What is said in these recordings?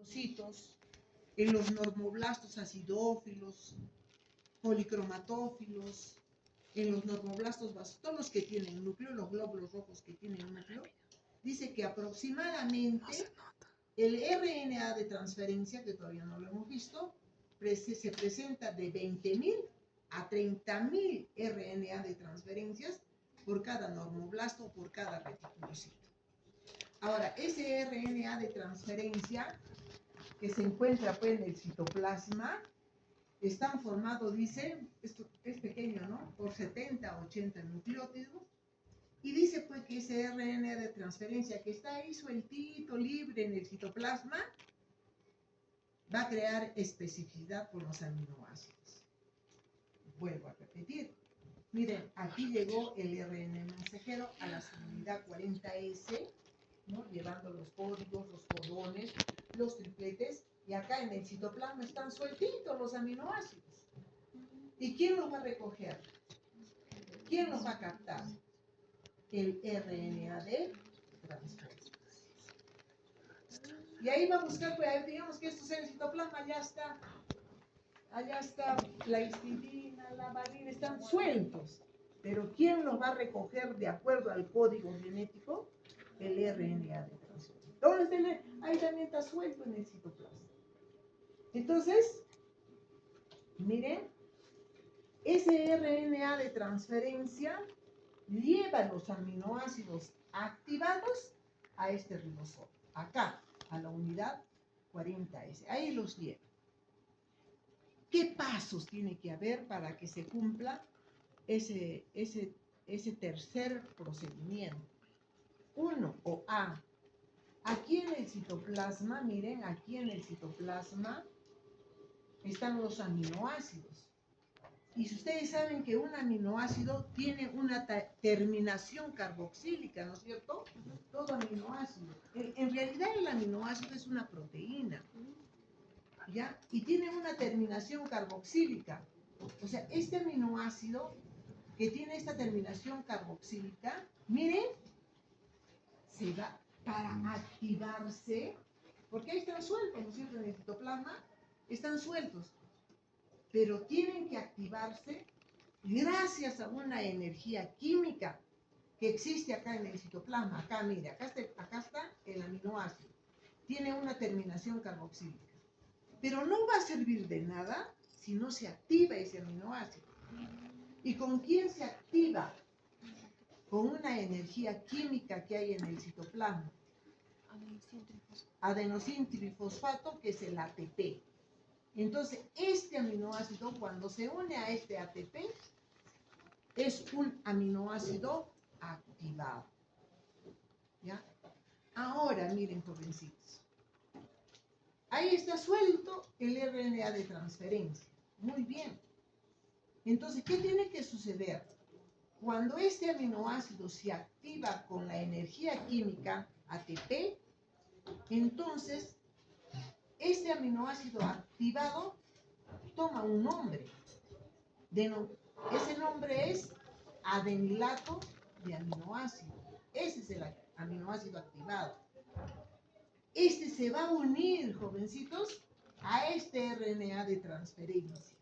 reticulocitos, en los normoblastos acidófilos, policromatófilos, en los normoblastos basos, todos los que tienen núcleo, los glóbulos rojos que tienen núcleo, dice que aproximadamente el RNA de transferencia, que todavía no lo hemos visto, se presenta de 20.000 a 30.000 RNA de transferencias por cada normoblasto o por cada reticulocito. Ahora, ese RNA de transferencia que se encuentra pues, en el citoplasma, están formados, dice, esto es pequeño, ¿no? Por 70 a 80 nucleótidos. Y dice pues que ese RNA de transferencia que está ahí sueltito, libre en el citoplasma, va a crear especificidad por los aminoácidos. Vuelvo a repetir. Miren, aquí llegó el RNA mensajero a la unidad 40S, ¿no? Llevando los códigos, los codones, los tripletes, y acá en el citoplasma están sueltitos los aminoácidos. ¿Y quién los va a recoger? ¿Quién los va a captar? El RNA de transferencia. Y ahí va a buscar, pues, digamos que esto es el citoplasma, allá está la histidina, la valina, están sueltos. Pero ¿quién los va a recoger de acuerdo al código genético? El RNA de transferencia. ¿Dónde está ahí también está suelto en el citoplasma. Entonces, miren, ese RNA de transferencia lleva los aminoácidos activados a este ribosoma, acá, a la unidad 40S. Ahí los lleva. ¿Qué pasos tiene que haber para que se cumpla ese tercer procedimiento? Uno, o A. Aquí en el citoplasma, miren, aquí en el citoplasma están los aminoácidos. Y si ustedes saben que un aminoácido tiene una terminación carboxílica, ¿no es cierto? Todo aminoácido. En realidad el aminoácido es una proteína, ¿ya? Y tiene una terminación carboxílica. O sea, este aminoácido que tiene esta terminación carboxílica, miren, se va para activarse, porque ahí están sueltos, ¿no es cierto? En el citoplasma están sueltos. Pero tienen que activarse gracias a una energía química que existe acá en el citoplasma. Acá, mire, acá está el aminoácido. Tiene una terminación carboxílica. Pero no va a servir de nada si no se activa ese aminoácido. ¿Y con quién se activa? Con una energía química que hay en el citoplasma. Adenosín trifosfato, que es el ATP. Entonces, este aminoácido, cuando se une a este ATP, es un aminoácido activado. ¿Ya? Ahora, miren, jovencitos. Ahí está suelto el RNA de transferencia. Muy bien. Entonces, ¿qué tiene que suceder? Cuando este aminoácido se activa con la energía química ATP, entonces este aminoácido activado toma un nombre. Ese nombre es adenilato de aminoácido. Ese es el aminoácido activado. Este se va a unir, jovencitos, a este RNA de transferencia.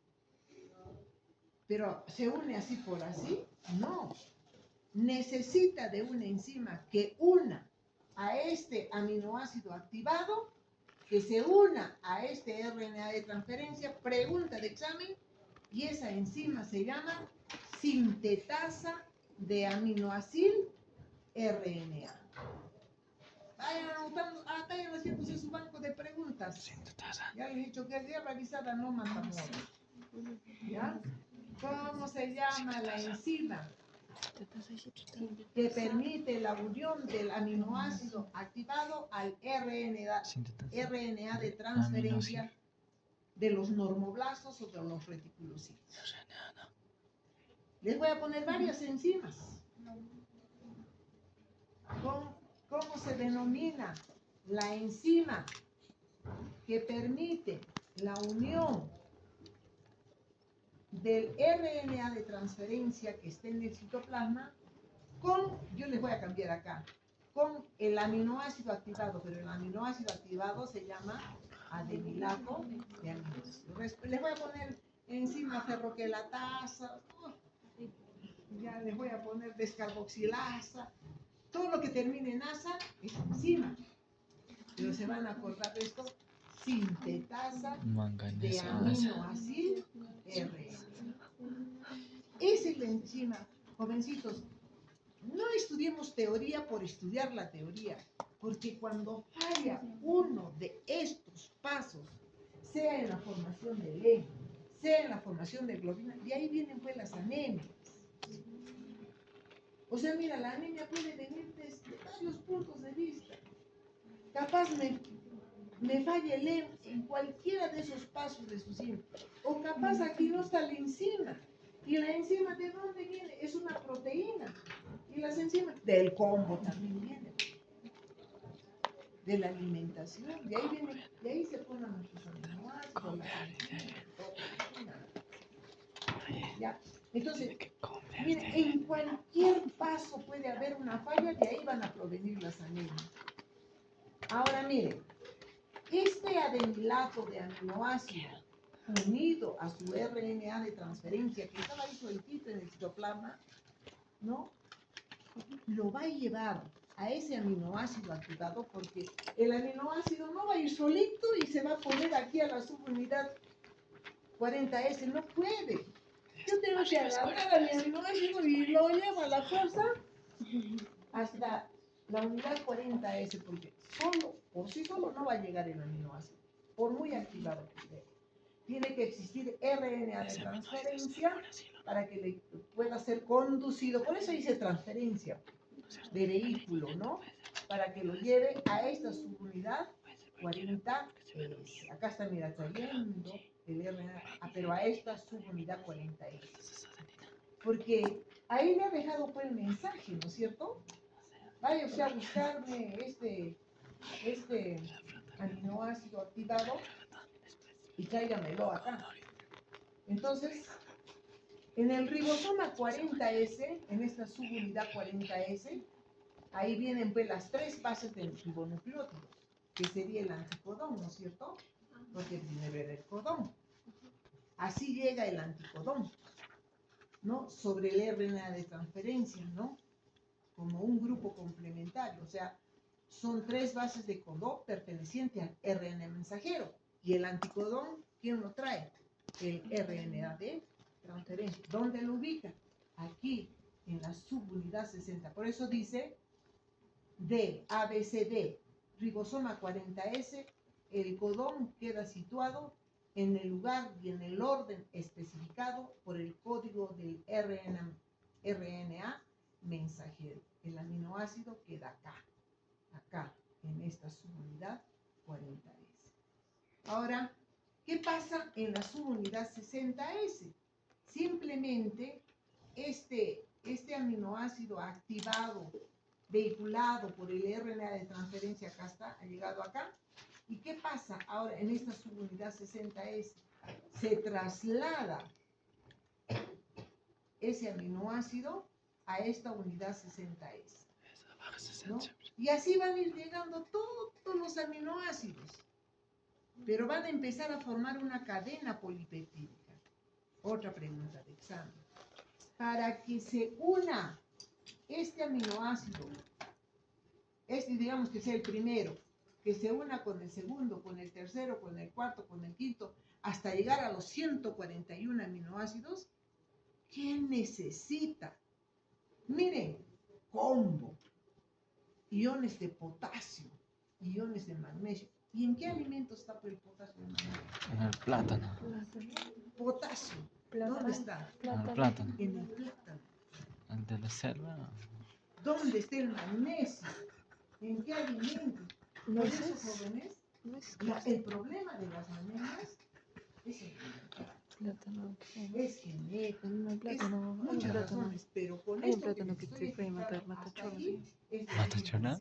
Pero ¿se une así por así? No. Necesita de una enzima que una a este aminoácido activado, que se una a este RNA de transferencia, pregunta de examen, y esa enzima se llama sintetasa de aminoácido RNA. Vayan anotando, vayan haciéndose su banco de preguntas. Ya les he dicho que es ya realizada, no matamos. ¿Ya? ¿Cómo se llama la enzima que permite la unión del aminoácido activado al RNA de transferencia de los normoblastos o de los reticulocitos? Les voy a poner varias enzimas. ¿Cómo se denomina la enzima que permite la unión del RNA de transferencia que esté en el citoplasma con, yo les voy a cambiar acá, con el aminoácido activado, pero el aminoácido activado se llama adenilato de aminoácido. Les voy a poner encima ferroquelatasa, ya les voy a poner descarboxilasa, todo lo que termine en asa es enzima. Pero se van a acordar de esto, sintetasa de aminoácido R. Esa es la enzima. Jovencitos, no estudiemos teoría por estudiar la teoría, porque cuando falla uno de estos pasos, sea en la formación de hemo, sea en la formación de globina, de ahí vienen pues las anemias. O sea, mira, la anemia puede venir desde varios puntos de vista. Capaz me falla el hemo en cualquiera de esos pasos de su enzima. O capaz aquí no está la enzima. ¿Y la enzima de dónde viene? Es una proteína. Y las enzimas del combo también vienen. De la alimentación. De ahí se ponen nuestros aminoácidos, las enzimas, proteínas. ¿Ya? Entonces, mire, en cualquier paso puede haber una falla, de ahí van a provenir las anemias. Ahora miren, este adenilato de aminoácido unido a su RNA de transferencia, que estaba ahí sueltito en el citoplasma, ¿no? Lo va a llevar a ese aminoácido activado, porque el aminoácido no va a ir solito y se va a poner aquí a la subunidad 40S, no puede. Yo tengo que agarrar a mi aminoácido y lo llevo a la fuerza hasta la unidad 40S, porque por sí solo no va a llegar el aminoácido, por muy activado que esté. Tiene que existir RNA de transferencia para que le pueda ser conducido, por eso dice transferencia de vehículo, ¿no? Para que lo lleve a esta subunidad 40S. Acá está, mira, trayendo el RNA, pero a esta subunidad 40S. Porque ahí le ha dejado pues el mensaje, ¿no es cierto? Vaya usted a buscarme este aminoácido activado y tráigamelo acá. Entonces, en el ribosoma 40S, en esta subunidad 40S, ahí vienen pues las tres bases del ribonucleótido, que sería el anticodón, ¿no es cierto? Porque primero era el codón. Así llega el anticodón, ¿no? Sobre el RNA de transferencia, ¿no? Como un grupo complementario, o sea, son tres bases de codón pertenecientes al RNA mensajero. Y el anticodón, ¿quién lo trae? El RNA de transferencia. ¿Dónde lo ubica? Aquí, en la subunidad 60. Por eso dice D, ABCD, ribosoma 40S, el codón queda situado en el lugar y en el orden especificado por el código del RNA mensajero. El aminoácido queda acá, en esta subunidad 40S. Ahora, ¿qué pasa en la subunidad 60S? Simplemente este aminoácido activado, vehiculado por el RNA de transferencia, acá está, ha llegado acá. ¿Y qué pasa ahora en esta subunidad 60S? Se traslada ese aminoácido a esta unidad 60S, ¿no? Y así van a ir llegando todos los aminoácidos, pero van a empezar a formar una cadena polipeptídica. Otra pregunta de examen. Para que se una este aminoácido, digamos que sea el primero, que se una con el segundo, con el tercero, con el cuarto, con el quinto, hasta llegar a los 141 aminoácidos, ¿qué necesita? Miren, combo, iones de potasio, iones de magnesio. ¿Y en qué alimento está el potasio y el magnesio? En el plátano. Potasio, ¿dónde está? En el plátano. En el plátano. El de la selva. ¿Dónde está el magnesio? ¿En qué alimento? Por eso, jóvenes, el problema de las anemias es Plátano. es genético, El plátano. es muchas razones, pero con Hay un esto plátano que que estoy te puede matar, explicando hasta matachones. aquí, es ¿Matachona?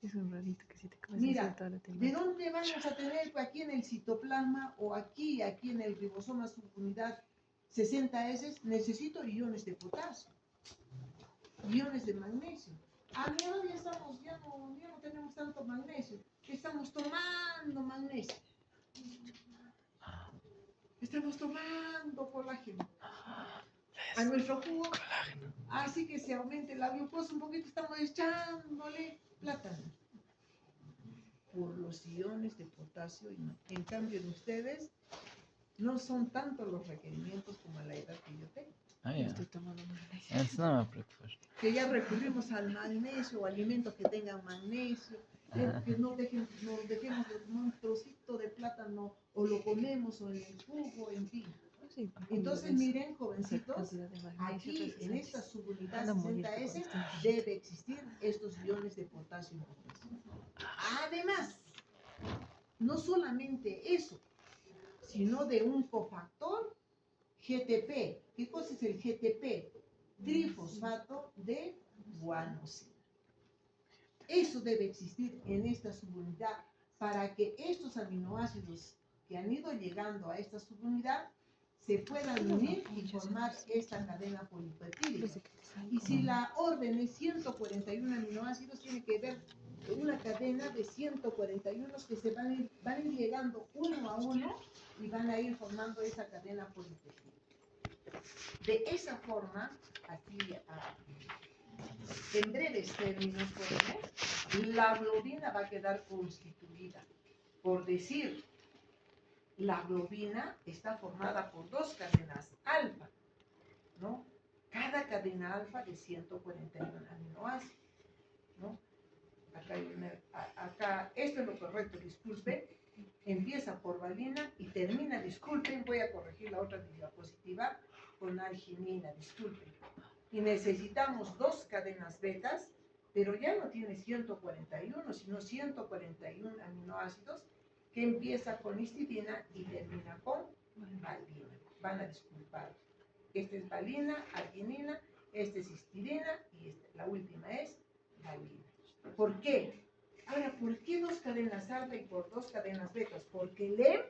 Es un rarito que si te comes Mira, en toda la ¿de dónde vamos a tener aquí en el citoplasma o aquí en el ribosoma subunidad 60S? Necesito iones de potasio, iones de magnesio. A mi edad ya no tenemos tanto magnesio, estamos tomando magnesio. estamos tomando colágeno a nuestro jugo. Así que se aumente la glucosa un poquito, estamos echándole plátano. Por los iones de potasio. En cambio, en ustedes no son tanto los requerimientos como a la edad que yo tengo. Ah, Yo ya. estoy tomando magnesio. Eso no me preocupa. Que ya recurrimos al magnesio o alimentos que tengan magnesio, que no dejemos de tomar un trocito de plátano o lo comemos o en el jugo, en fin. Sí, por ejemplo, Entonces es miren, hacer jovencitos, cantidad de magnesio aquí tres en veces esta antes. subunidad Anda a morirte 60S cuando estés viejito. debe existir estos iones de potasio y magnesio. Además, no solamente eso, sino de un cofactor GTP. ¿Qué cosa es el GTP? Trifosfato de guanosina. Eso debe existir en esta subunidad para que estos aminoácidos que han ido llegando a esta subunidad se puedan unir y formar esta cadena polipeptídica. Desde que te salgo. Y si la orden es 141 aminoácidos, tiene que ver una cadena de 141 que se van a ir llegando uno a uno y van a ir formando esa cadena polipeptídica. De esa forma, aquí en breves términos, la globina va a quedar constituida. Por decir, la globina está formada por dos cadenas alfa, ¿no? Cada cadena alfa de 141 aminoácidos, ¿no? Acá, esto es lo correcto, disculpen. Empieza por valina y termina, disculpen, voy a corregir la otra diapositiva, con arginina, disculpen. Y necesitamos dos cadenas betas, pero ya no tiene 141, sino 141 aminoácidos, que empieza con histidina y termina con valina. Van a disculpar. Esta es valina, arginina, esta es histidina y la última es valina. ¿Por qué? Ahora, ¿por qué dos cadenas alfa y por dos cadenas betas? Porque el EM,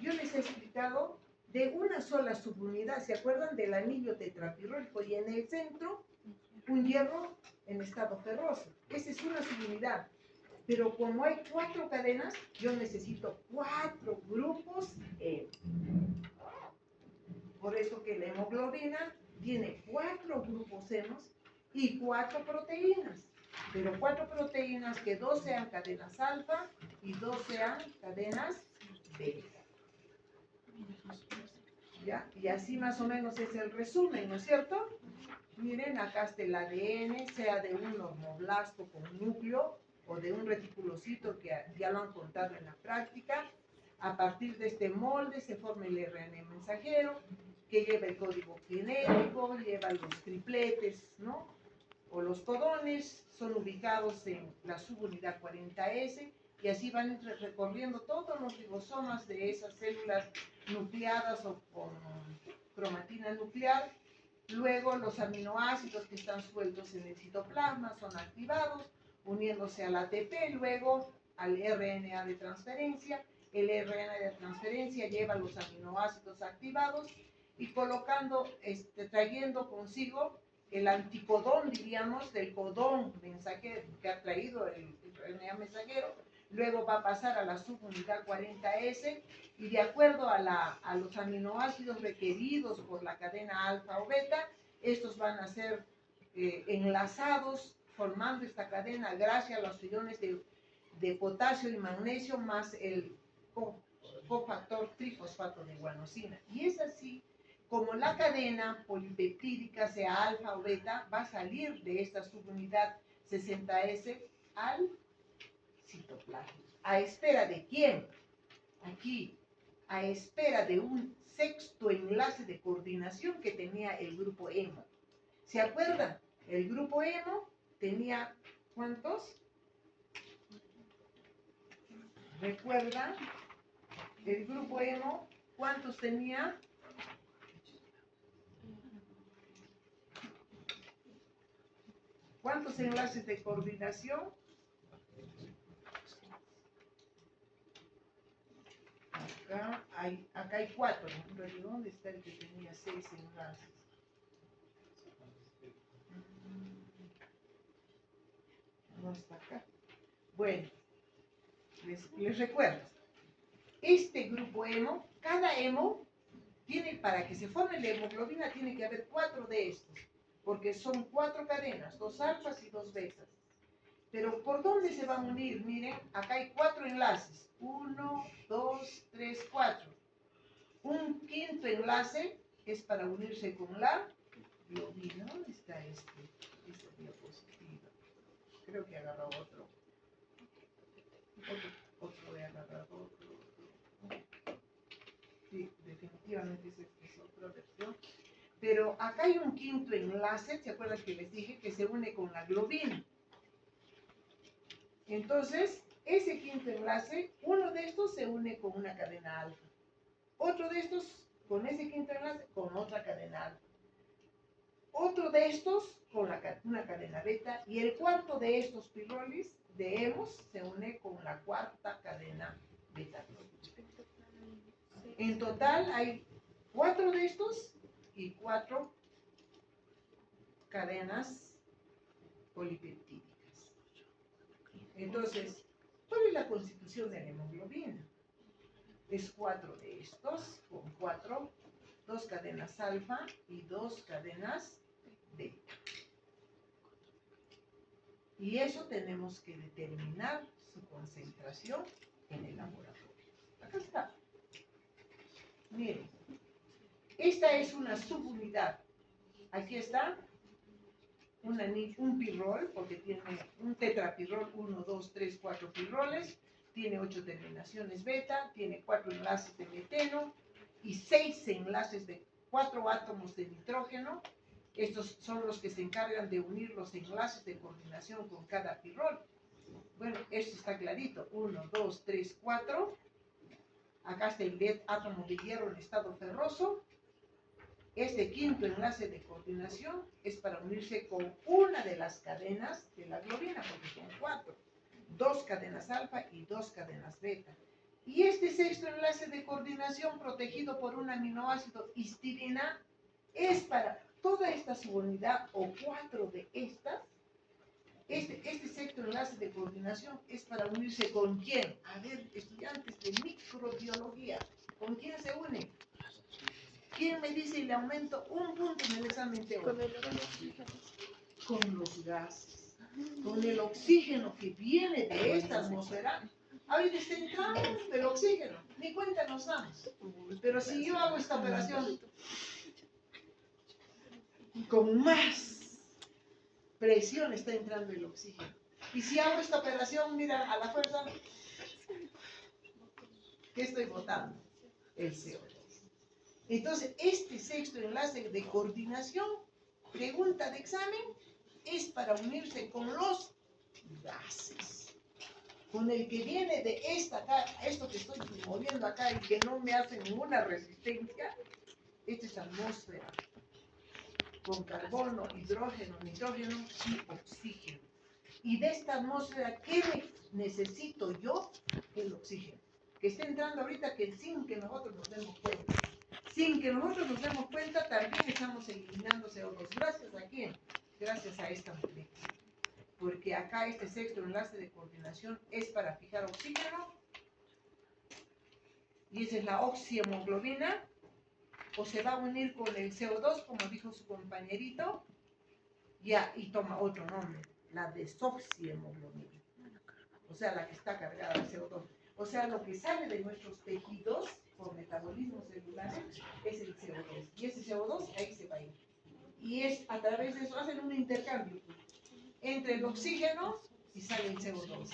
yo les he explicado, de una sola subunidad, ¿se acuerdan del anillo tetrapirrólico? Y en el centro, un hierro en estado ferroso. Esa es una subunidad. Pero como hay 4 cadenas, yo necesito 4 grupos EM. Por eso que la hemoglobina tiene 4 grupos hemos y 4 proteínas. Pero 4 proteínas que 2 sean cadenas alfa y 2 sean cadenas beta. ¿Ya? Y así más o menos es el resumen, ¿no es cierto? Miren, acá está el ADN, sea de un normoblasto con núcleo o de un reticulocito que ya lo han contado en la práctica. A partir de este molde se forma el RNA mensajero que lleva el código genético, lleva los tripletes, ¿no? O los codones, son ubicados en la subunidad 40S y así van recorriendo todos los ribosomas de esas células nucleadas o con cromatina nuclear. Luego los aminoácidos que están sueltos en el citoplasma son activados, uniéndose al ATP, luego al RNA de transferencia. El RNA de transferencia lleva los aminoácidos activados y colocando, trayendo consigo el anticodón, diríamos, del codón mensajero que ha traído el RNA mensajero. Luego va a pasar a la subunidad 40S y de acuerdo a los aminoácidos requeridos por la cadena alfa o beta, estos van a ser enlazados formando esta cadena gracias a los iones de potasio y magnesio más el cofactor trifosfato de guanosina. Y es así como la cadena polipeptídica, sea alfa o beta, va a salir de esta subunidad 60S al citoplasma. ¿A espera de quién? Aquí, a espera de un sexto enlace de coordinación que tenía el grupo hemo. ¿Se acuerdan? El grupo hemo tenía ¿cuántos? ¿Recuerdan? El grupo hemo, ¿cuántos tenía? ¿Cuántos enlaces de coordinación? Acá hay 4, pero ¿dónde está el que tenía 6 enlaces? No está acá. Bueno, les recuerdo. Este grupo hemo, cada hemo para que se forme la hemoglobina tiene que haber 4 de estos, porque son 4 cadenas, 2 alfas y 2 betas. Pero ¿por dónde se van a unir? Miren, acá hay 4 enlaces. 1, 2, 3, 4. Un quinto enlace es para unirse con la globina. ¿Dónde está esta diapositiva? Creo que he agarrado otro. Otro he agarrado otro. Sí, definitivamente esta es otra versión. Pero acá hay un quinto enlace, ¿se acuerdan que les dije que se une con la globina? Entonces, ese quinto enlace, uno de estos se une con una cadena alfa. Otro de estos, con ese quinto enlace, con otra cadena alfa. Otro de estos, con una cadena beta. Y el cuarto de estos pirrolis, de hemos, se une con la cuarta cadena beta. En total hay 4 de estos y 4 cadenas polipeptídicas. Entonces, ¿cuál es la constitución de la hemoglobina? Es 4 de estos con 4, 2 cadenas alfa y 2 cadenas beta. Y eso tenemos que determinar su concentración en el laboratorio. Acá está. Miren, esta es una subunidad. Aquí está un pirrol, porque tiene un tetrapirrol, 1, 2, 3, 4 pirroles, tiene 8 terminaciones beta, tiene 4 enlaces de meteno y 6 enlaces de 4 átomos de nitrógeno. Estos son los que se encargan de unir los enlaces de coordinación con cada pirrol. Bueno, esto está clarito, 1, 2, 3, 4. Acá está el átomo de hierro en estado ferroso. Este quinto enlace de coordinación es para unirse con una de las cadenas de la globina, porque son 4. 2 cadenas alfa y 2 cadenas beta. Y este sexto enlace de coordinación protegido por un aminoácido histidina es para toda esta subunidad o 4 de estas. Este sexto enlace de coordinación es para unirse con ¿quién? A ver, estudiantes de microbiología, ¿con quién se une? ¿Quién me dice y le aumento un punto en el examen teórico? Con los gases, con el oxígeno que viene de esta atmósfera. Ahorita está entrando el oxígeno, ni cuenta nos damos. Pero si yo hago esta operación con más presión está entrando el oxígeno. Y si hago esta operación, mira, a la fuerza, ¿qué estoy botando? El CO2. Entonces, este sexto enlace de coordinación, pregunta de examen, es para unirse con los gases. Con el que viene de esta acá, esto que estoy moviendo acá y que no me hace ninguna resistencia, esta es atmósfera. Con carbono, hidrógeno, nitrógeno y oxígeno. Y de esta atmósfera, ¿qué necesito yo? El oxígeno. Que está entrando ahorita sin que nosotros nos demos cuenta. Sin que nosotros nos demos cuenta, también estamos eliminando CO2. ¿Gracias a quién? Gracias a esta molécula. Porque acá este sexto enlace de coordinación es para fijar oxígeno. Y esa es la oxihemoglobina. O se va a unir con el CO2, como dijo su compañerito, ya, y toma otro nombre, la desoxihemoglobina. O sea, la que está cargada de CO2. O sea, lo que sale de nuestros tejidos por metabolismo celular es el CO2. Y ese CO2 ahí se va a ir. Y es a través de eso, hacen un intercambio entre el oxígeno y sale el CO2.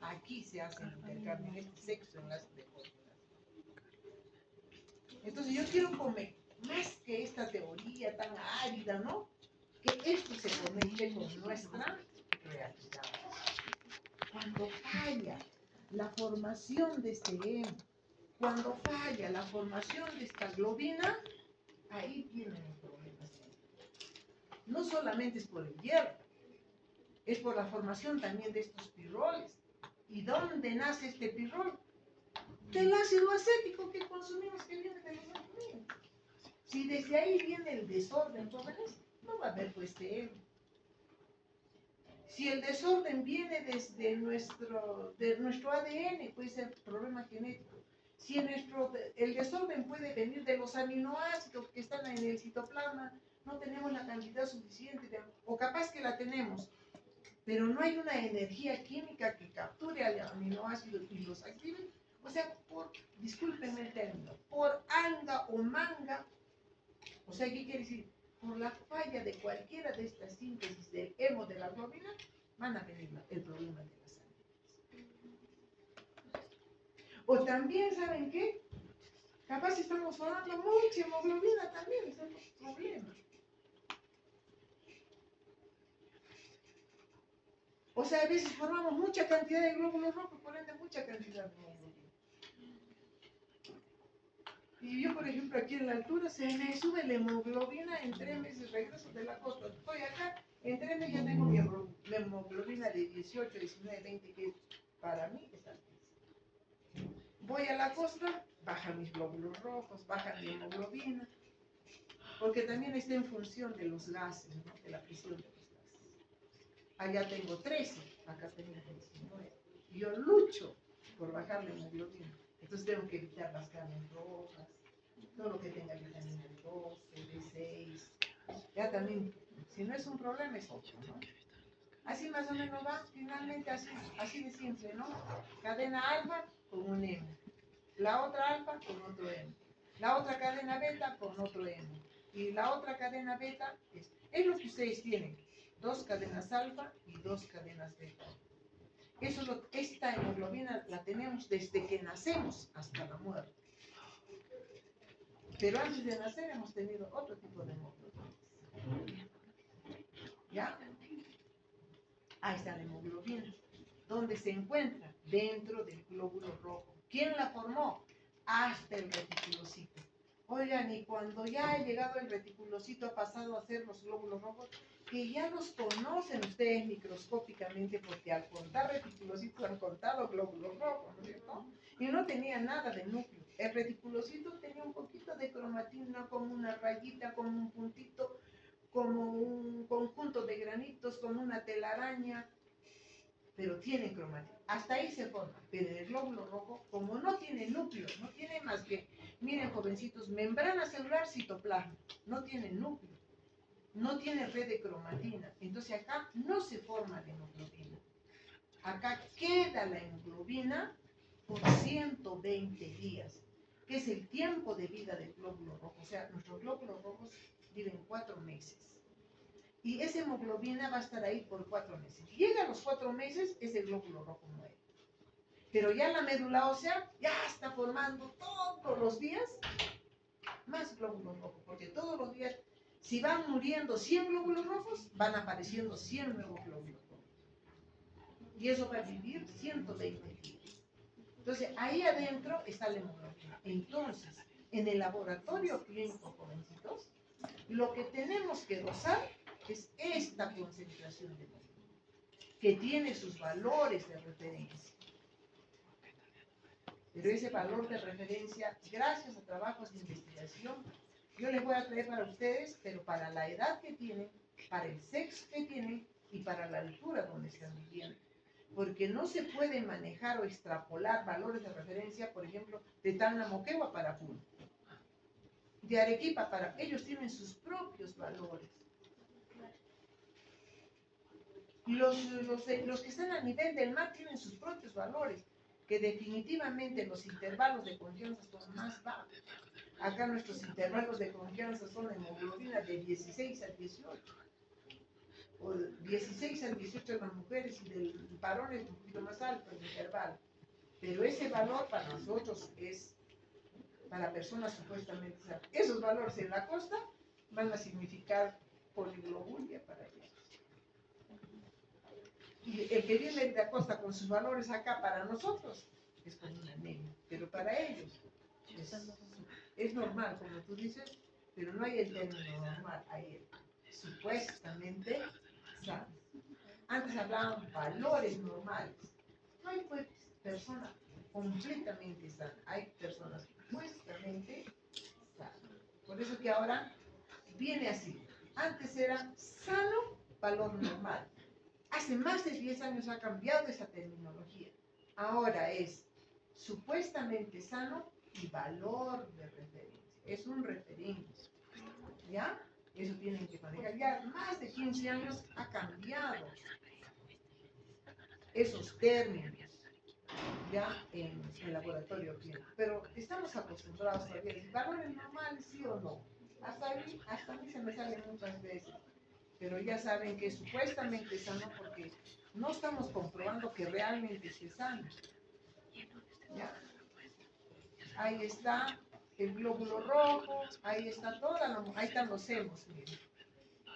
Aquí se hace el intercambio, en este sexto enlace de coordinación. Entonces yo quiero comer más que esta teoría tan árida, ¿no? Que esto se conecte con nuestra realidad. Cuando falla la formación de este hemo, cuando falla la formación de esta globina, ahí vienen los problemas. No solamente es por el hierro, es por la formación también de estos pirroles. ¿Y dónde nace este pirrol? Del ácido acético que consumimos, que viene de los alimentos. Si desde ahí viene el desorden, jóvenes, no va a haber pues de él. Si el desorden viene desde nuestro ADN, puede ser problema genético. Si el desorden puede venir de los aminoácidos que están en el citoplasma, no tenemos la cantidad suficiente, o capaz que la tenemos, pero no hay una energía química que capture al aminoácido y los active. O sea, discúlpenme el término, por anga o manga, o sea, ¿qué quiere decir? Por la falla de cualquiera de estas síntesis del hemo de la globina, van a venir el problema de la sangre. O también, ¿saben qué? Capaz estamos formando mucha hemoglobina también, ese es otro problema. O sea, a veces formamos mucha cantidad de glóbulos rojos, por ende mucha cantidad de hemoglobina. Y yo, por ejemplo, aquí en la altura se me sube la hemoglobina en 3 meses, regreso de la costa. Estoy acá, en 3 meses ya tengo mi hemoglobina de 18, 19, 20, que para mí es altísima. Voy a la costa, bajan mis glóbulos rojos, baja mi hemoglobina, porque también está en función de los gases, ¿no? De la presión de los gases. Allá tengo 13, acá tengo 19. Y yo lucho por bajar la hemoglobina. Entonces tengo que evitar las carnes rojas, todo lo que tenga vitamina B12, B6. Ya también, si no es un problema, es otro, ¿no? Así más o menos va, finalmente así de simple, ¿no? Cadena alfa con un hemo. La otra alfa con otro hemo. La otra cadena beta con otro hemo. Y la otra cadena beta es lo que ustedes tienen. 2 cadenas alfa y 2 cadenas beta. Esta hemoglobina la tenemos desde que nacemos hasta la muerte. Pero antes de nacer hemos tenido otro tipo de hemoglobina. ¿Ya? Ahí está la hemoglobina. ¿Dónde se encuentra? Dentro del glóbulo rojo. ¿Quién la formó? Hasta el reticulocito. Oigan, y cuando ya ha llegado el reticulocito, ha pasado a ser los glóbulos rojos, que ya los conocen ustedes microscópicamente, porque al contar reticulocitos han contado glóbulos rojos, ¿no es cierto? Y no tenía nada de núcleo. El reticulocito tenía un poquito de cromatina, como una rayita, como un puntito, como un conjunto de granitos, como una telaraña, pero tiene cromatina. Hasta ahí se forma. Pero el glóbulo rojo, como no tiene núcleo, no tiene más que, miren jovencitos, membrana celular, citoplasma, no tiene núcleo, no tiene red de cromatina. Entonces acá no se forma la hemoglobina. Acá queda la hemoglobina por 120 días, que es el tiempo de vida del glóbulo rojo. O sea, nuestros glóbulos rojos viven 4 meses. Y esa hemoglobina va a estar ahí por 4 meses. Llega a los 4 meses, ese glóbulo rojo muere. Pero ya la médula ósea ya está formando todos los días más glóbulos rojos. Porque todos los días, si van muriendo 100 glóbulos rojos, van apareciendo 100 nuevos glóbulos rojos. Y eso va a vivir 120 días. Entonces, ahí adentro está la hemoglobina. Entonces, en el laboratorio clínico, jovencitos, lo que tenemos que dosar es esta concentración de hemoglobina, que tiene sus valores de referencia. Pero ese valor de referencia, gracias a trabajos de investigación, yo les voy a traer para ustedes, pero para la edad que tienen, para el sexo que tienen y para la altura donde están viviendo. Porque no se puede manejar o extrapolar valores de referencia, por ejemplo, de Tacna Moquegua para Puno, de Arequipa para... Ellos tienen sus propios valores. Los que están a nivel del mar tienen sus propios valores, que definitivamente los intervalos de confianza son más bajos. Acá nuestros intervalos de confianza son de hemoglobina de 16 a 18. O 16 al 18 de las mujeres y del varón es un poquito más alto el intervalo. Pero ese valor para nosotros es, para personas supuestamente, esos valores en la costa van a significar poliglobulia para ellos. Y el que viene de la costa con sus valores acá para nosotros es como una anemia, pero para ellos es normal, como tú dices, pero no hay el término normal, hay el supuestamente sano. Antes hablaban valores normales. No hay pues personas completamente sanas, hay personas supuestamente sanas. Por eso que ahora viene así. Antes era sano, valor normal. Hace más de 10 años ha cambiado esa terminología. Ahora es supuestamente sano y valor de referencia. Es un referente, ¿ya? Eso tienen que manejar. Ya más de 15 años ha cambiado esos términos, ya en el laboratorio clínico. Pero estamos acostumbrados todavía a decir, valores normales, sí o no. Hasta a mí se me sale muchas veces. Pero ya saben que es supuestamente sano porque no estamos comprobando que realmente esté sano. ¿Ya? Ahí está el glóbulo rojo, ahí está ahí están los hemos, miren.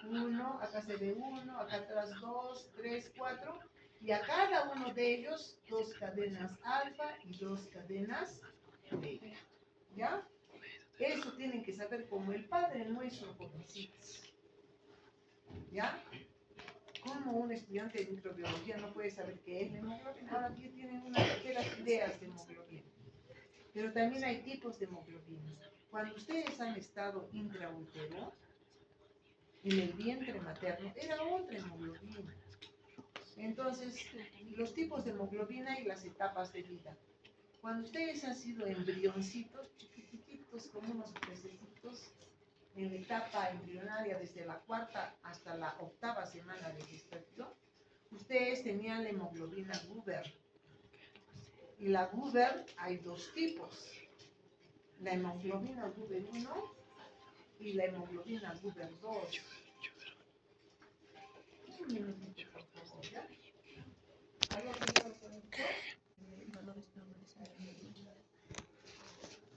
Uno, acá se ve uno, acá atrás dos, tres, cuatro, y a cada uno de ellos dos cadenas alfa y dos cadenas beta. ¿Ya? Eso tienen que saber como el Padre Nuestro, jovencitos. ¿Ya? Como un estudiante de microbiología no puede saber qué es la hemoglobina. Ahora aquí tienen unas ligeras ideas de hemoglobina. Pero también hay tipos de hemoglobina. Cuando ustedes han estado intraútero, en el vientre materno, era otra hemoglobina. Entonces, los tipos de hemoglobina y las etapas de vida. Cuando ustedes han sido embrioncitos, chiquititos, como unos pececitos, en la etapa embrionaria desde la 4ª hasta la 8ª semana de gestación, ustedes tenían la hemoglobina Guber. Y la Guber hay dos tipos. La hemoglobina Guber 1 y la hemoglobina Guber 2. Un minutito, por favor, ¿ya? ¿Hay otro producto? Valores normales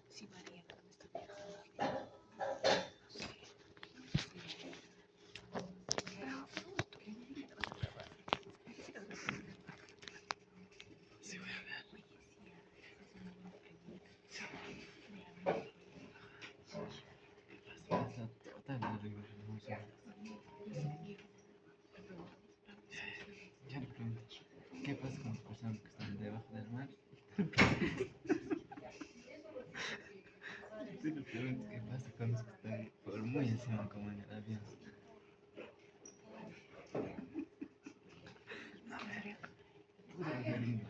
sí varían cuando está viajando. Está toda la rigorosa. Ya le pregunto, ¿qué pasa con las personas que están debajo del mar? Tú le preguntas qué pasa con los que están por muy encima como en el avión. Pura gringa.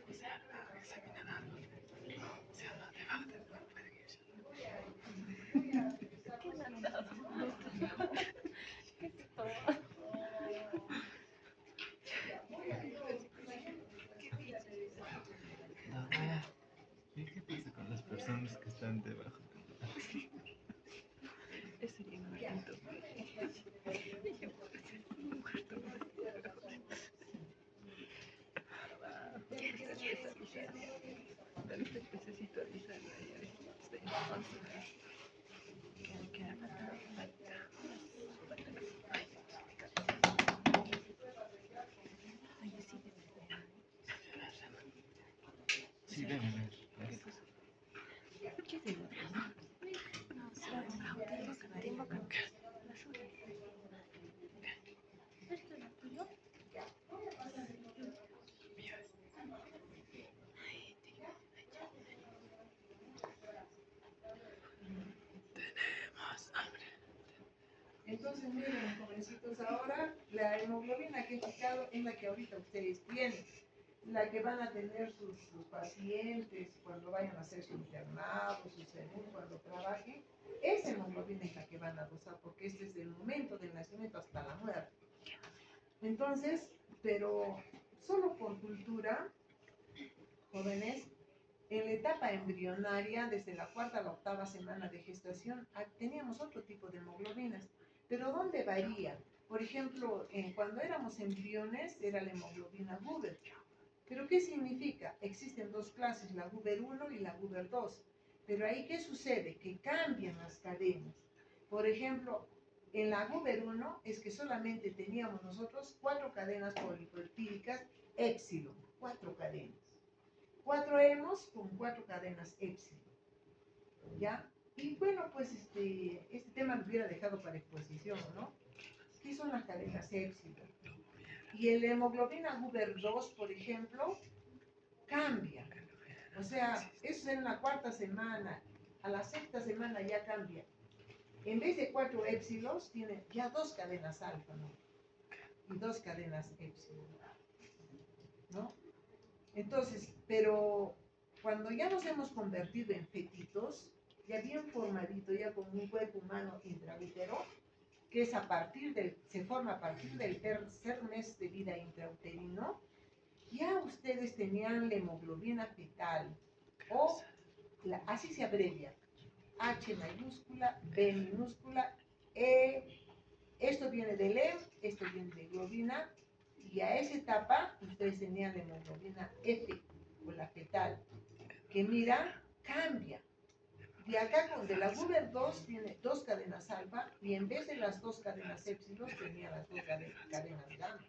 O sea, examinar algo. O sea, no, debajo del mar pueden ir. ¿Qué es esto? No, vaya. ¿Y qué pasa con las personas que están debajo del mar? Eso sería un muerto. Este pececito avisando ahí, que ha faltado Sí, debe haber. ¿qué es eso? No sé, tengo que la suya. ¿Esto es tuyo? Tenemos hambre. Entonces, miren, jovencitos, ahora la hemoglobina que he fijado es la que ahorita ustedes tienen, la que van a tener sus pacientes cuando vayan a hacer su internado, su según, cuando trabajen. Esa hemoglobina es la que van a gozar, porque este es del momento del nacimiento hasta la muerte. Entonces, pero solo por cultura, jóvenes, en la etapa embrionaria, desde la 4ª a la 8ª semana de gestación, teníamos otro tipo de hemoglobinas. Pero ¿dónde varía? Por ejemplo, cuando éramos embriones era la hemoglobina Guber. ¿Pero qué significa? Existen dos clases, la Guber 1 y la Guber 2. Pero ahí, ¿qué sucede? Que cambian las cadenas. Por ejemplo, en la Guber 1 es que solamente teníamos nosotros 4 cadenas polipeptídicas épsilon, 4 cadenas. 4 hemos con 4 cadenas épsilon. ¿Ya? Y bueno, pues este tema lo hubiera dejado para exposición, ¿no? ¿Qué son las cadenas épsilon? Y el hemoglobina Guber 2, por ejemplo, cambia. O sea, eso es en la 4ª semana. A la 6ª semana ya cambia. En vez de 4 épsilos, tiene ya 2 cadenas alfa, ¿no? Y 2 cadenas épsilon, ¿no? Entonces, pero Cuando ya nos hemos convertido en fetitos, ya bien formadito, ya con un cuerpo humano intraútero, que es se forma a partir del tercer mes de vida intrauterino, ya ustedes tenían la hemoglobina fetal, o así se abrevia, H mayúscula, B minúscula, E, esto viene del E, esto viene de globina, y a esa etapa ustedes tenían la hemoglobina F, o la fetal, que mira, cambia. De acá, de la Guber 2 tiene 2 cadenas alfa, y en vez de las 2 cadenas épsilon, tenía las 2 cadenas gamma.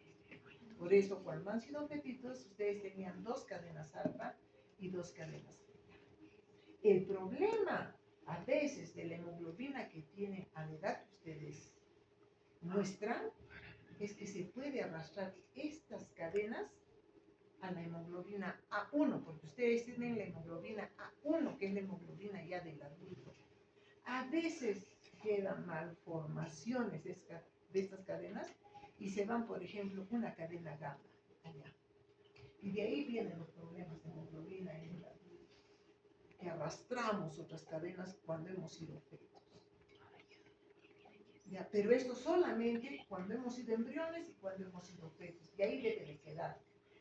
Por eso, cuando han sido fetitos, ustedes tenían 2 cadenas alfa y 2 cadenas beta. El problema, a veces, de la hemoglobina que tienen a la edad que ustedes muestran, es que se puede arrastrar estas cadenas a la hemoglobina A1, porque ustedes tienen la hemoglobina A1, que es la hemoglobina ya del adulto. A veces quedan malformaciones de estas cadenas y se van, por ejemplo, una cadena gamma allá. Y de ahí vienen los problemas de hemoglobina en el adulto, que arrastramos otras cadenas cuando hemos sido fetos. Ya, pero esto solamente cuando hemos sido embriones y cuando hemos sido fetos, y ahí debe de quedar.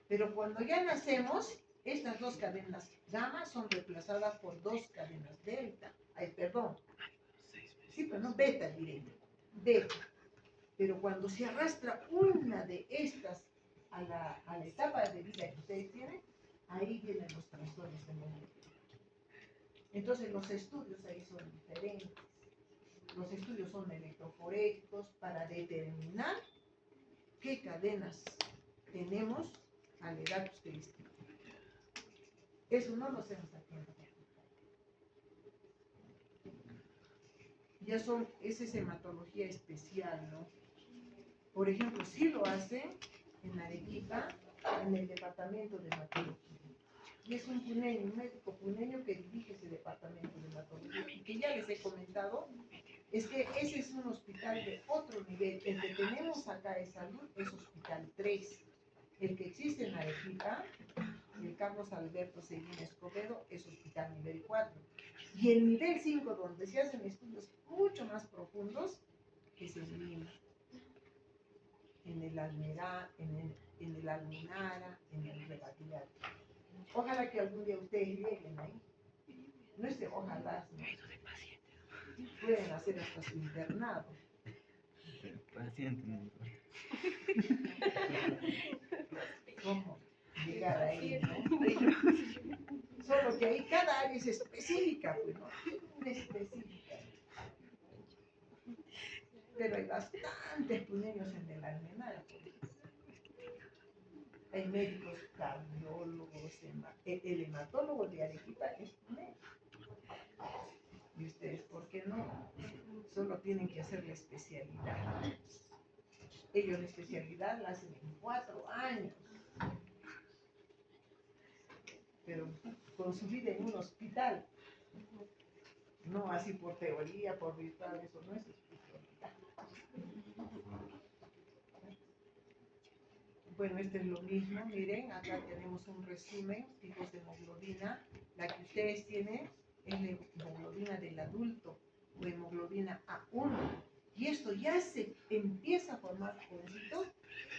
Pero cuando ya nacemos, estas 2 cadenas gamma son reemplazadas por 2 cadenas delta. Sí, pero no beta directo, beta. Pero cuando se arrastra una de estas a la etapa de vida que ustedes tienen, ahí vienen los trastornos de hemoglobina. Entonces los estudios ahí son diferentes. Los estudios son electroforéticos para determinar qué cadenas tenemos a la edad que ustedes tienen. Eso no lo hacemos aquí en la facultad. Esa es hematología especial, ¿no? Por ejemplo, sí lo hacen en Arequipa, en el departamento de hematología. Y es un médico puneño que dirige ese departamento de hematología. Y que ya les he comentado, es que ese es un hospital de otro nivel. El que tenemos acá de salud es Hospital 3. El que existe en Arequipa, el Carlos Alberto Seguín Escobedo, es Hospital nivel 4. Y el nivel 5, donde se hacen estudios mucho más profundos, es en Lima, en el Almenara, en el Rebatillar. Ojalá que algún día ustedes lleguen ahí. No es que ojalá, ¿no? Pueden hacer hasta su internado. Paciente, no. ¿Cómo llegar ahí, no? Solo que ahí cada área es específica, pues, ¿no? Específica. Pero hay bastantes puneños en el Almenara. Hay médicos cardiólogos, el hematólogo de Arequipa es puneño. ¿Y ustedes por qué no? Solo tienen que hacer la especialidad. Ellos la especialidad la hacen en 4 años. Pero con su vida en un hospital. No así por teoría, por virtual, eso no es especialidad. Bueno, esto es lo mismo. Miren, acá tenemos un resumen, tipos de hemoglobina. La que ustedes tienen es la hemoglobina del adulto o hemoglobina A1. Y esto ya se empieza a formar, jovencitos,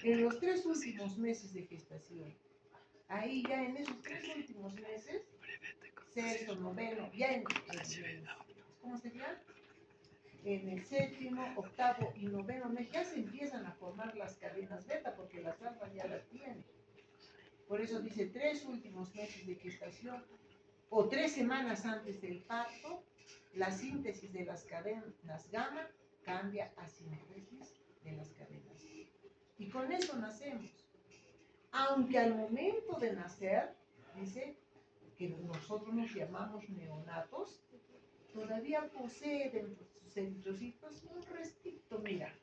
en los 3 últimos meses de gestación. Ahí ya en esos 3 últimos meses, sexto, noveno, ya ¿cómo se llama? En el 7º, 8º y 9º mes ya se empiezan a formar las cadenas beta, porque las alfas ya las tienen. Por eso dice 3 últimos meses de gestación o 3 semanas antes del parto, la síntesis de las cadenas gamma cambia a síntesis de las cadenas. Y con eso nacemos. Aunque al momento de nacer, dice que nosotros nos llamamos neonatos, todavía posee dentro de sus eritrocitos un restito, mira,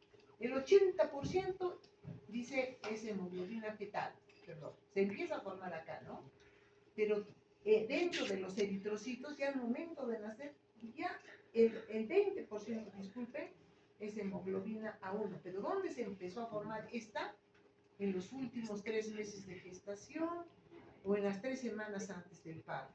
el 80% dice es hemoglobina fetal, perdón, se empieza a formar acá, ¿no? Pero dentro de los eritrocitos, ya al momento de nacer, ya el 20%, disculpe, es hemoglobina A1. Pero ¿dónde se empezó a formar esta? En los últimos 3 meses de gestación o en las 3 semanas antes del parto.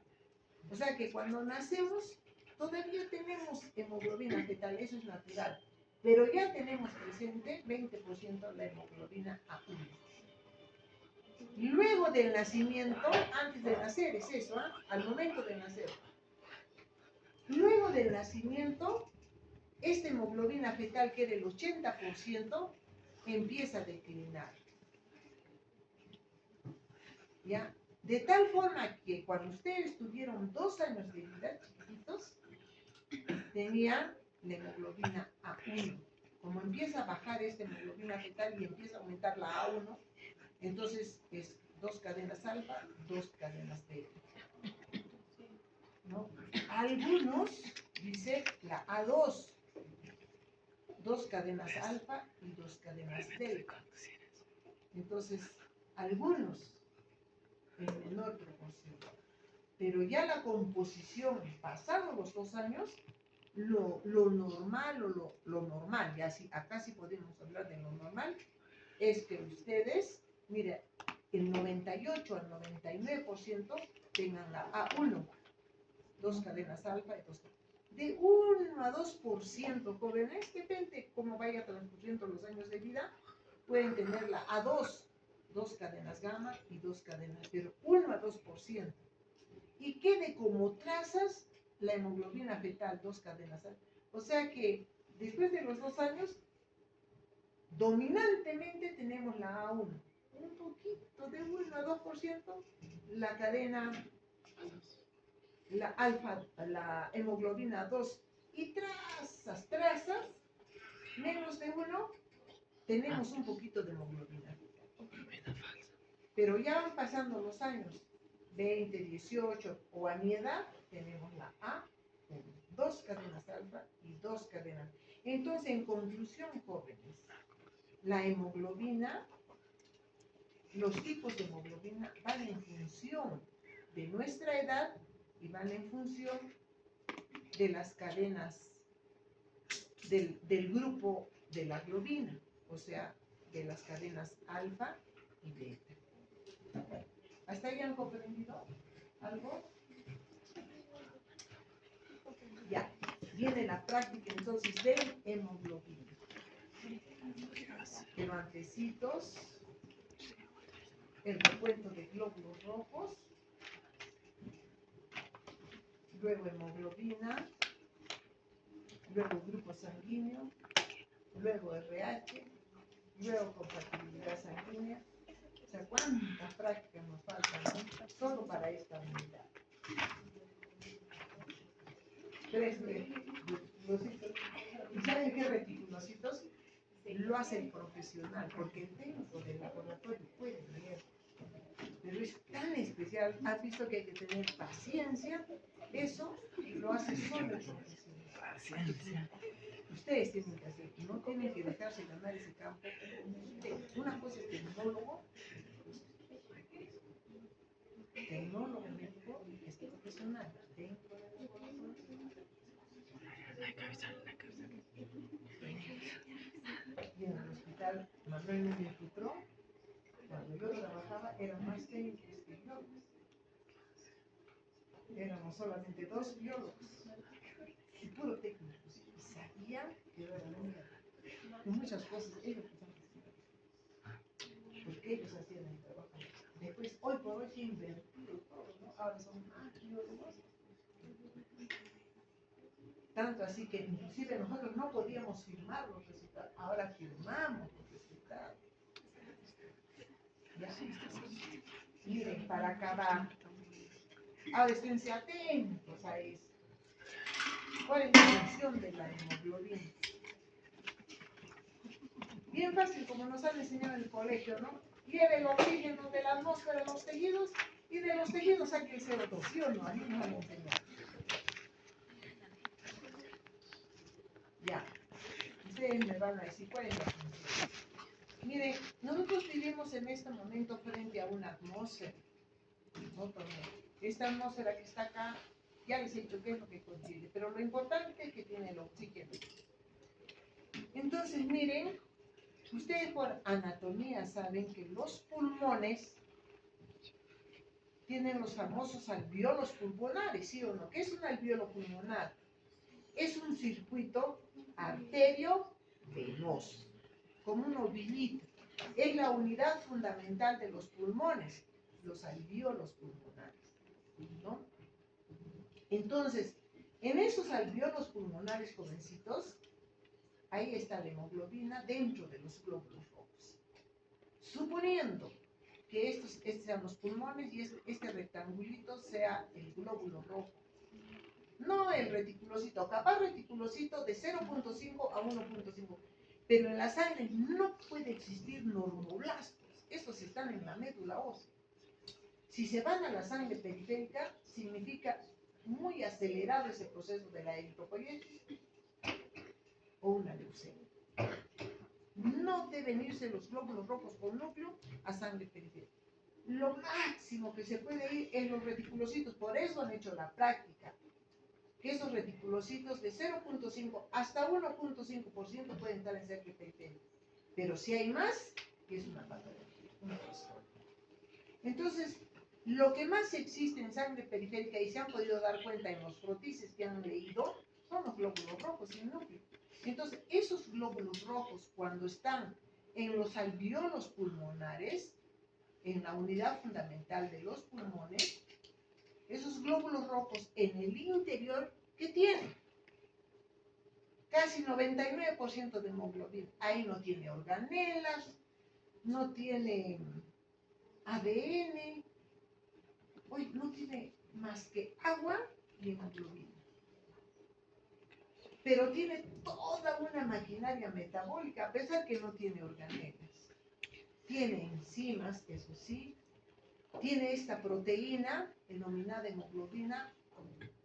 O sea que cuando nacemos todavía tenemos hemoglobina fetal, eso es natural. Pero ya tenemos presente 20% de la hemoglobina A1. Luego del nacimiento, antes de nacer, es eso, ¿eh? Al momento de nacer. Luego del nacimiento, esta hemoglobina fetal, que era el 80%, empieza a declinar. ¿Ya? De tal forma que cuando ustedes tuvieron 2 años de vida, chiquitos, tenían la hemoglobina A1. Como empieza a bajar esta hemoglobina fetal y empieza a aumentar la A1, entonces es 2 cadenas alfa, 2 cadenas beta. ¿No? Algunos dicen la A2, 2 cadenas alfa y 2 cadenas delta. Entonces, algunos en menor proporción. Pero ya la composición, pasados los 2 años, lo normal o lo normal, ya sí, acá sí podemos hablar de lo normal, es que ustedes, mire, el 98 al 99% tengan la A1, 2 cadenas alfa y 2 cadenas. De 1 a 2%, jóvenes, depende cómo vaya transcurriendo los años de vida, pueden tener la A2, 2 cadenas gamma y 2 cadenas, pero 1 a 2%. Y quede como trazas la hemoglobina fetal, 2 cadenas alfa. O sea que después de los 2 años, dominantemente tenemos la A1. Un poquito, de 1 a 2%, la cadena, la alfa, la hemoglobina 2. Y trazas, menos de 1, tenemos un poquito de hemoglobina. Pero ya van pasando los años, 20, 18 o a mi edad, tenemos la A1, 2 cadenas alfa y 2 cadenas. Entonces, en conclusión, jóvenes, la hemoglobina, los tipos de hemoglobina van en función de nuestra edad y van en función de las cadenas del grupo de la globina, o sea, de las cadenas alfa y beta. ¿Hasta ahí han comprendido algo? Ya, viene la práctica entonces de hemoglobina. Pero antecitos, el recuento de glóbulos rojos, luego hemoglobina, luego grupo sanguíneo, luego RH, luego compatibilidad sanguínea. O sea, ¿cuántas prácticas nos faltan, no? Solo para esta unidad. 3 reticulocitos. ¿Y saben qué reticulocitos? Lo hace el profesional, porque dentro del laboratorio puede leer. Pero es tan especial, has visto que hay que tener paciencia. Eso lo hace solo el profesional. Paciencia. Ustedes tienen que hacer, no tienen que dejarse ganar ese campo. Una cosa es tecnólogo médico, es profesional. Dentro del laboratorio. Y en el hospital Manuel Núñez Dutró, cuando yo trabajaba, eran más técnicos que biólogos. Éramos solamente 2 biólogos y puro técnicos. Y sabían que era la única. Y muchas cosas ellos hacían, porque ellos hacían el trabajo. Después, hoy por hoy, se ha invertido todo, ¿no? Ahora son más biólogos. Tanto así que inclusive nosotros no podíamos firmar los resultados. Ahora firmamos los resultados. ¿Ya? Miren, para acabar. Ahora esténse atentos a eso. ¿Cuál es la función de la hemoglobina? Bien fácil, como nos han enseñado en el colegio, ¿no? Lleve el oxígeno de la atmósfera a los tejidos y de los tejidos saque el CO2, ¿sí o no? A mí nos han enseñado. Ya. Ustedes me van a decir cuál es la función. Miren, nosotros vivimos en este momento frente a una atmósfera. ¿No? Esta atmósfera que está acá, ya les he dicho qué es lo que contiene, pero lo importante es que tiene el oxígeno. Entonces, miren, ustedes por anatomía saben que los pulmones tienen los famosos alvéolos pulmonares, ¿sí o no? ¿Qué es un alvéolo pulmonar? Es un circuito arteriovenoso, como un ovillito. Es la unidad fundamental de los pulmones, los alvéolos pulmonares, ¿no? Entonces, en esos alvéolos pulmonares jovencitos, ahí está la hemoglobina dentro de los glóbulos rojos. Suponiendo que estos sean los pulmones y este rectangulito sea el glóbulo rojo. No el reticulocito, capaz reticulocito de 0.5 a 1.5. Pero en la sangre no puede existir normoblastos. Estos están en la médula ósea. Si se van a la sangre periférica, significa muy acelerado ese proceso de la eritropoyesis o una leucemia. No deben irse los glóbulos rojos con núcleo a sangre periférica. Lo máximo que se puede ir es los reticulocitos. Por eso han hecho la práctica. Que esos reticulocitos de 0.5 hasta 1.5% pueden estar en sangre periférica. Pero si hay más, es una patología, un trastorno. Entonces, lo que más existe en sangre periférica, y se han podido dar cuenta en los frotices que han leído, son los glóbulos rojos sin núcleo. Entonces, esos glóbulos rojos, cuando están en los alvéolos pulmonares, en la unidad fundamental de los pulmones, esos glóbulos rojos en el interior, ¿qué tienen? Casi 99% de hemoglobina. Ahí no tiene organelas, no tiene ADN, hoy no tiene más que agua y hemoglobina. Pero tiene toda una maquinaria metabólica, a pesar que no tiene organelas. Tiene enzimas, eso sí. Tiene esta proteína, denominada hemoglobina,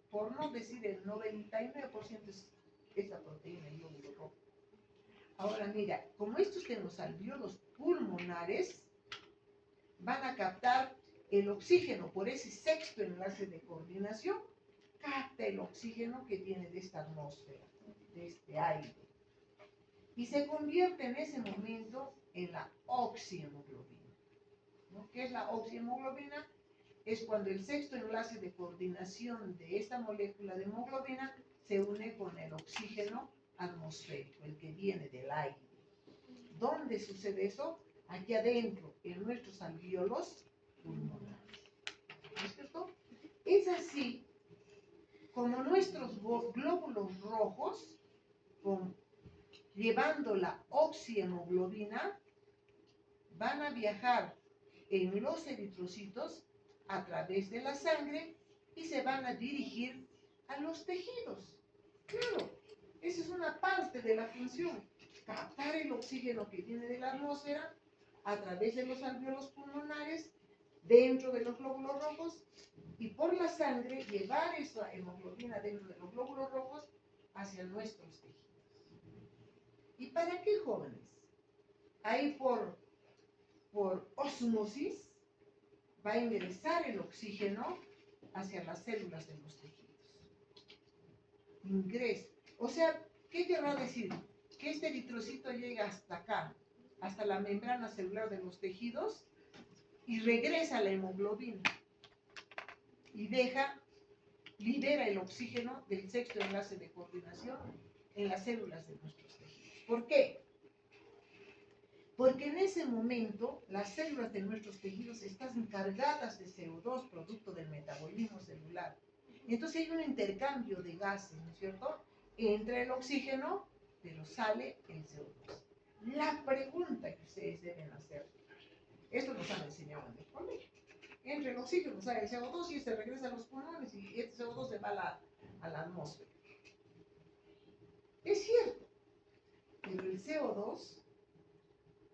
por no decir el 99% es esa proteína, el glóbulo rojo. Ahora mira, como estos de los alvéolos pulmonares van a captar el oxígeno por ese sexto enlace de coordinación, capta el oxígeno que viene de esta atmósfera, de este aire, y se convierte en ese momento en la oxihemoglobina, ¿no? ¿Qué es la oxihemoglobina? Es cuando el sexto enlace de coordinación de esta molécula de hemoglobina se une con el oxígeno atmosférico, el que viene del aire. ¿Dónde sucede eso? Aquí adentro, en nuestros alvéolos pulmonares. ¿No es cierto? Es así como nuestros glóbulos rojos, llevando la oxihemoglobina, van a viajar en los eritrocitos a través de la sangre y se van a dirigir a los tejidos. Claro, esa es una parte de la función, captar el oxígeno que viene de la atmósfera a través de los alvéolos pulmonares, dentro de los glóbulos rojos, y por la sangre llevar esa hemoglobina dentro de los glóbulos rojos hacia nuestros tejidos. ¿Y para qué, jóvenes? Ahí por osmosis va a ingresar el oxígeno hacia las células de los tejidos. Ingresa. O sea, ¿qué querrá decir? Que este eritrocito llega hasta acá, hasta la membrana celular de los tejidos, y regresa la hemoglobina. Y libera el oxígeno del sexto enlace de coordinación en las células de nuestros tejidos. ¿Por qué? Porque en ese momento las células de nuestros tejidos están cargadas de CO2, producto del metabolismo celular. Entonces hay un intercambio de gases, ¿no es cierto? Entra el oxígeno, pero sale el CO2. La pregunta que ustedes deben hacer, esto nos han enseñado en el colegio. Entra el oxígeno, sale el CO2 y este regresa a los pulmones y este CO2 se va a la atmósfera. Es cierto, pero el CO2,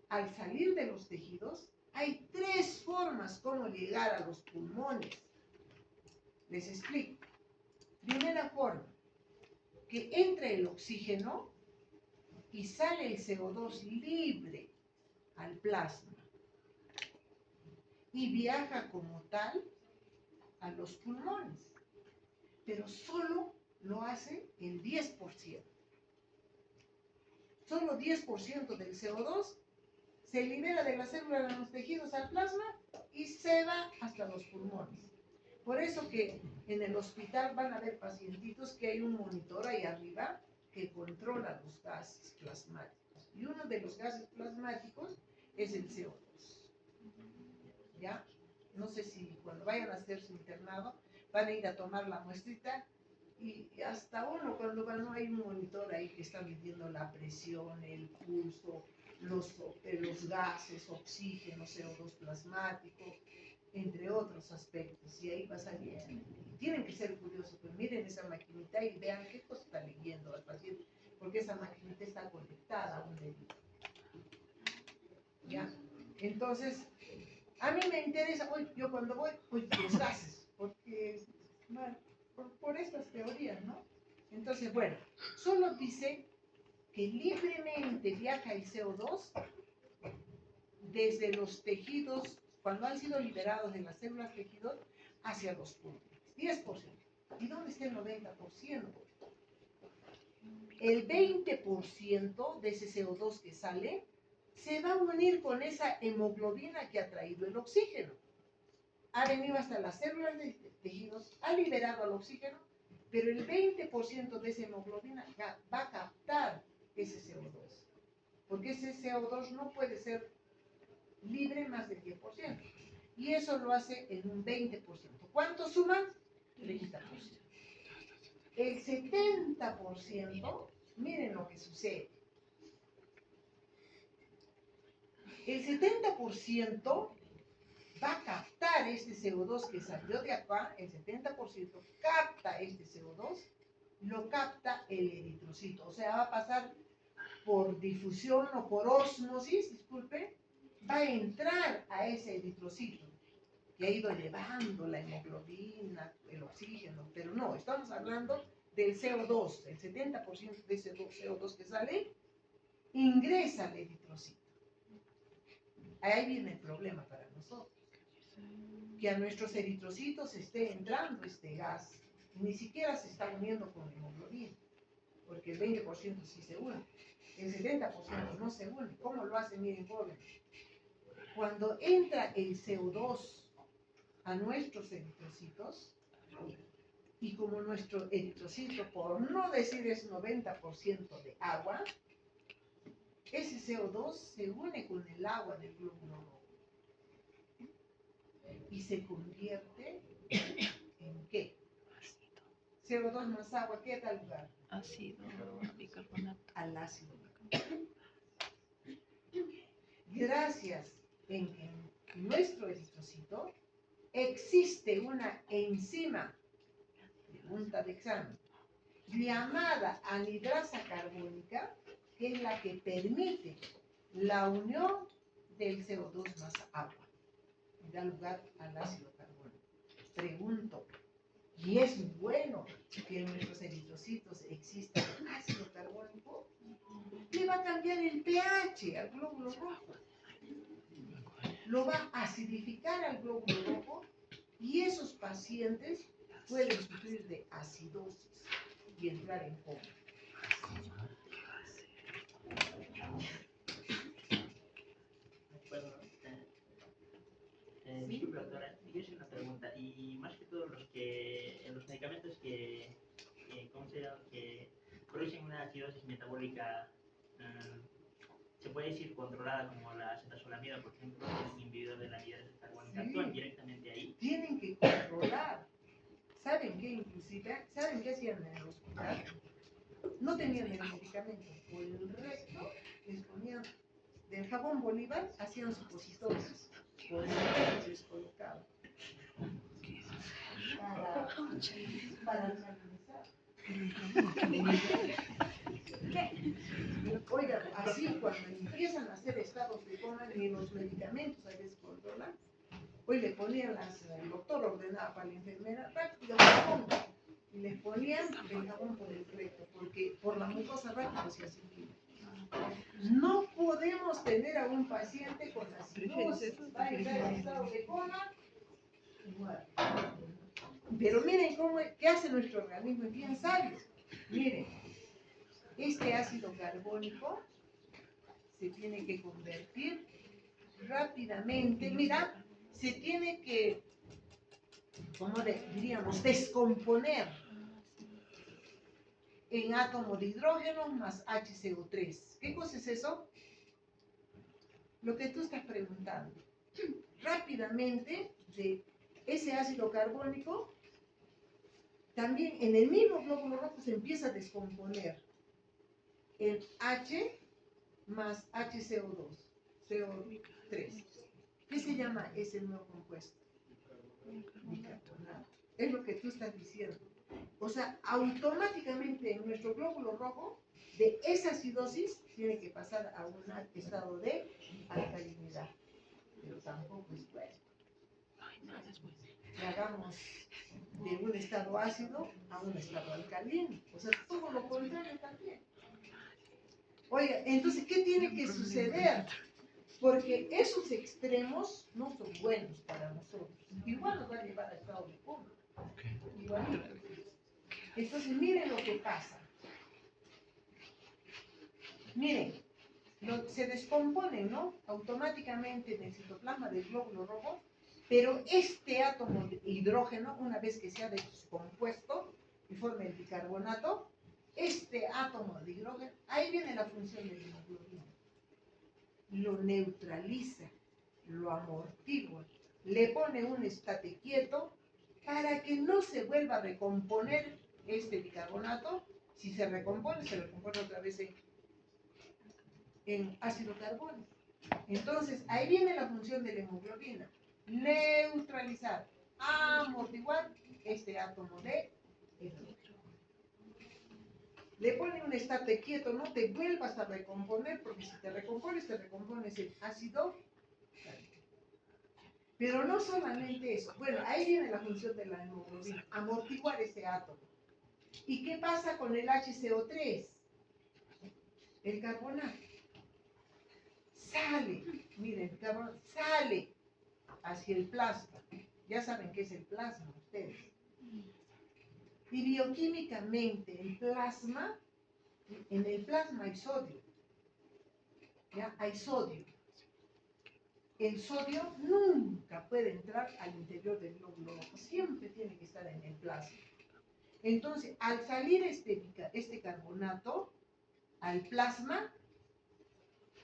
al salir de los tejidos, hay 3 formas como llegar a los pulmones. Les explico. Primera forma, que entre el oxígeno y sale el CO2 libre al plasma y viaja como tal a los pulmones, pero solo lo hace el 10%. Solo 10% del CO2 se libera de las células de los tejidos al plasma y se va hasta los pulmones. Por eso que en el hospital van a haber pacientitos que hay un monitor ahí arriba que controla los gases plasmáticos. Y uno de los gases plasmáticos es el CO2. ¿Ya? No sé si cuando vayan a hacer su internado van a ir a tomar la muestrita y hasta uno cuando no hay un monitor ahí que está midiendo la presión, el pulso, los gases, oxígeno, CO2 plasmático, entre otros aspectos, y ahí va saliendo. Tienen que ser curiosos, pues miren esa maquinita y vean qué cosa está leyendo al paciente, porque esa maquinita está conectada a un dedito. ¿Ya? Entonces, a mí me interesa, yo cuando voy, los gases, porque, bueno, por estas teorías, ¿no? Entonces, bueno, solo dice que libremente viaja el CO2 desde los tejidos, cuando han sido liberados de las células tejidos, hacia los pulmones. 10%. ¿Y dónde está el 90%? El 20% de ese CO2 que sale se va a unir con esa hemoglobina que ha traído el oxígeno. Ha venido hasta las células de tejidos, ha liberado al oxígeno, pero el 20% de esa hemoglobina va a captar ese CO2. Porque ese CO2 no puede ser libre más del 10%. Y eso lo hace en un 20%. ¿Cuánto suman? 30%. El 70%, miren lo que sucede. El 70% va a captar este CO2 que salió de acá, el 70% capta este CO2, lo capta el eritrocito. O sea, va a pasar por difusión o por ósmosis, disculpe, va a entrar a ese eritrocito que ha ido llevando la hemoglobina, el oxígeno, pero no, estamos hablando del CO2, el 70% de ese CO2 que sale ingresa al eritrocito. Ahí viene el problema para nosotros, que a nuestros eritrocitos esté entrando este gas, ni siquiera se está uniendo con hemoglobina, porque el 20% sí se une, el 70% no se une. ¿Cómo lo hacen? Miren, jóvenes. Cuando entra el CO2 a nuestros eritrocitos, y como nuestro eritrocito, por no decir es 90% de agua, ese CO2 se une con el agua del glóbulo rojo y se convierte ¿en qué? CO2 más agua, ¿qué tal lugar? Ácido bicarbonato. Al ácido bicarbonato. Gracias en nuestro eritrocito existe una enzima, pregunta de examen, llamada anhidrasa carbónica, que es la que permite la unión del CO2 más agua y da lugar al ácido carbónico. Pregunto, ¿y es bueno que en nuestros eritrocitos exista ácido carbónico? Le va a cambiar el pH al glóbulo rojo. Lo va a acidificar al glóbulo rojo y esos pacientes pueden sufrir de acidosis y entrar en coma. Bueno, disculpe, doctora, yo hice una pregunta, y más que todo los medicamentos ¿cómo se llama? Que producen una acidosis metabólica, se puede decir controlada, como la acetazolamida, por ejemplo, el inhibidor de la anhidrasa carbónica, Sí. actúan directamente ahí. Tienen que controlar. ¿Saben qué? Inclusive, ¿saben qué hacían en el hospital? No tenían el medicamento. Por el resto, les ponían del jabón Bolívar, hacían supositorios. Por el resto les colocaban. Para alcalinizar. Oigan, así cuando empiezan a hacer estados de coma, ni los medicamentos a veces controlan. Hoy le ponían el doctor ordenaba para la enfermera rápido jabón y le ponían el jabón por el recto, porque por la mucosa rápido se asimila. No podemos tener a un paciente con acidosis, va a entrar en estado de coma y muere. Pero miren qué hace nuestro organismo, es bien sabio. Miren, este ácido carbónico se tiene que convertir rápidamente. Mira, se tiene que, como diríamos, descomponer en átomo de hidrógeno más HCO3. ¿Qué cosa es eso? Lo que tú estás preguntando. Rápidamente, de ese ácido carbónico, también en el mismo glóbulo rojo se empieza a descomponer en H más HCO2, CO3. ¿Qué se llama ese nuevo compuesto? Bicarbonato. Es lo que tú estás diciendo. O sea, automáticamente en nuestro glóbulo rojo, de esa acidosis, tiene que pasar a un estado de alcalinidad. Pero tampoco es bueno. Que hagamos de un estado ácido a un estado alcalino. O sea, todo lo contrario también. Oiga, entonces, ¿qué tiene que suceder? Porque esos extremos no son buenos para nosotros. Igual nos va a llevar al estado de coma. Igualito. Entonces, miren lo que pasa. Miren, se descomponen, ¿no? Automáticamente en el citoplasma del glóbulo rojo, pero este átomo de hidrógeno, una vez que se ha descompuesto y forma el bicarbonato, este átomo de hidrógeno, ahí viene la función de la hemoglobina. Lo neutraliza, lo amortigua, le pone un estate quieto para que no se vuelva a recomponer este bicarbonato. Si se recompone otra vez en ácido carbónico. Entonces, ahí viene la función de la hemoglobina. Neutralizar, amortiguar este átomo de hidrógeno. Le pone un estate quieto, no te vuelvas a recomponer, porque si te recompones en ácido carbónico. Pero no solamente eso. Bueno, ahí viene la función de la hemoglobina, amortiguar ese átomo. ¿Y qué pasa con el HCO3? El carbonato. Sale, miren, el carbonato sale hacia el plasma. Ya saben qué es el plasma ustedes. Y bioquímicamente en el plasma hay sodio. ¿Ya? Hay sodio. El sodio nunca puede entrar al interior del glóbulo rojo, siempre tiene que estar en el plasma. Entonces, al salir este carbonato al plasma,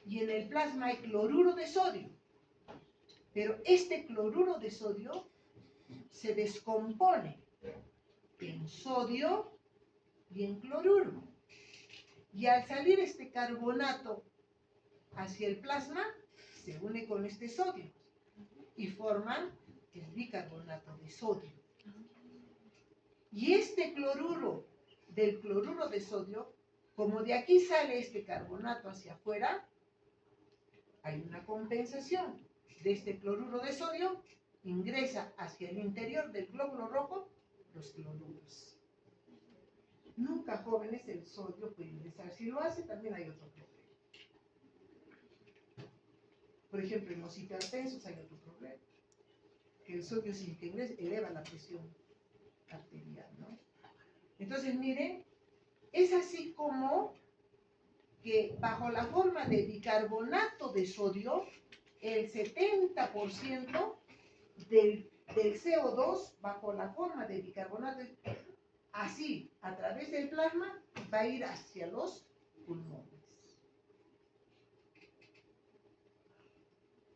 y en el plasma hay cloruro de sodio, pero este cloruro de sodio se descompone en sodio y en cloruro. Y al salir este carbonato hacia el plasma, se une con este sodio y forman el bicarbonato de sodio. Y este cloruro del cloruro de sodio, como de aquí sale este carbonato hacia afuera, hay una compensación de este cloruro de sodio, ingresa hacia el interior del glóbulo rojo los cloruros. Nunca, jóvenes, el sodio puede ingresar. Si lo hace, también hay otro problema. Por ejemplo, en los hipertensos hay otro problema. Que el sodio, sin que ingrese, eleva la presión arterial, ¿no? Entonces, miren, es así como que bajo la forma de bicarbonato de sodio, el 70% del CO2 bajo la forma de bicarbonato, así, a través del plasma, va a ir hacia los pulmones.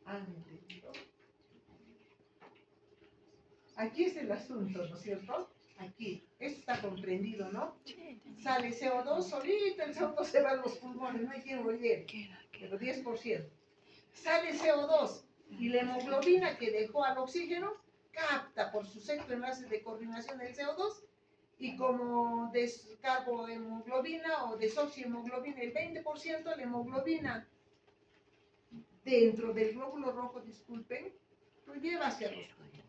¿Han entendido? Aquí es el asunto, ¿no es cierto? Aquí, esto está comprendido, ¿no? Sale CO2, solito el CO2 se va a los pulmones, no hay quien lo lleve, pero 10%. Sale CO2 y la hemoglobina que dejó al oxígeno capta por su sexto enlace de coordinación el CO2 y como descargo hemoglobina o desoxiemoglobina el 20%, la hemoglobina dentro del glóbulo rojo, disculpen, lo lleva hacia los pulmones,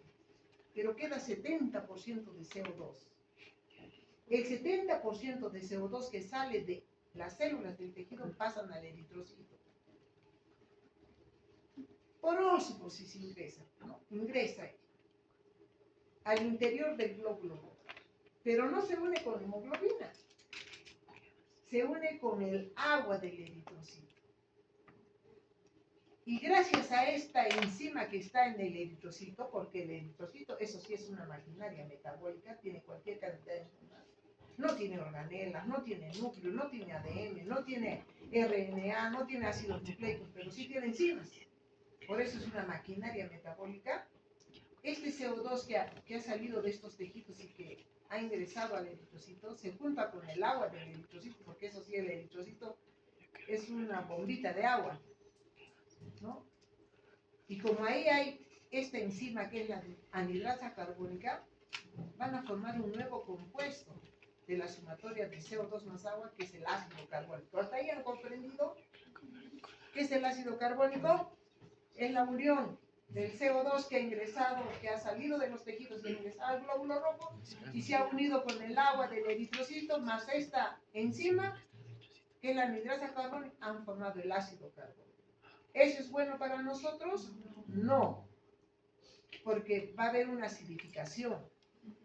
pero queda 70% de CO2. El 70% de CO2 que sale de las células del tejido pasan al eritrocito. Por ósmosis ingresa, ¿no? Ingresa ahí, al interior del glóbulo rojo. Pero no se une con hemoglobina, se une con el agua del eritrocito. Y gracias a esta enzima que está en el eritrocito, porque el eritrocito, eso sí es una maquinaria metabólica, tiene cualquier cantidad de enzimas, no tiene organelas, no tiene núcleo, no tiene ADN, no tiene RNA, no tiene ácidos nucleicos, pero sí tiene enzimas. Por eso es una maquinaria metabólica. Este CO2 que ha salido de estos tejidos y que ha ingresado al eritrocito, se junta con el agua del eritrocito, porque eso sí, el eritrocito es una bombita de agua, ¿no? Y como ahí hay esta enzima que es la anhidrasa carbónica, van a formar un nuevo compuesto de la sumatoria de CO2 más agua, que es el ácido carbónico. ¿Hasta ahí han comprendido qué es el ácido carbónico? Es la unión del CO2 que ha ingresado, que ha salido de los tejidos y ha ingresado al glóbulo rojo y se ha unido con el agua del eritrocito más esta enzima, que es la anhidrasa carbónica, han formado el ácido carbónico. ¿Eso es bueno para nosotros? No, porque va a haber una acidificación,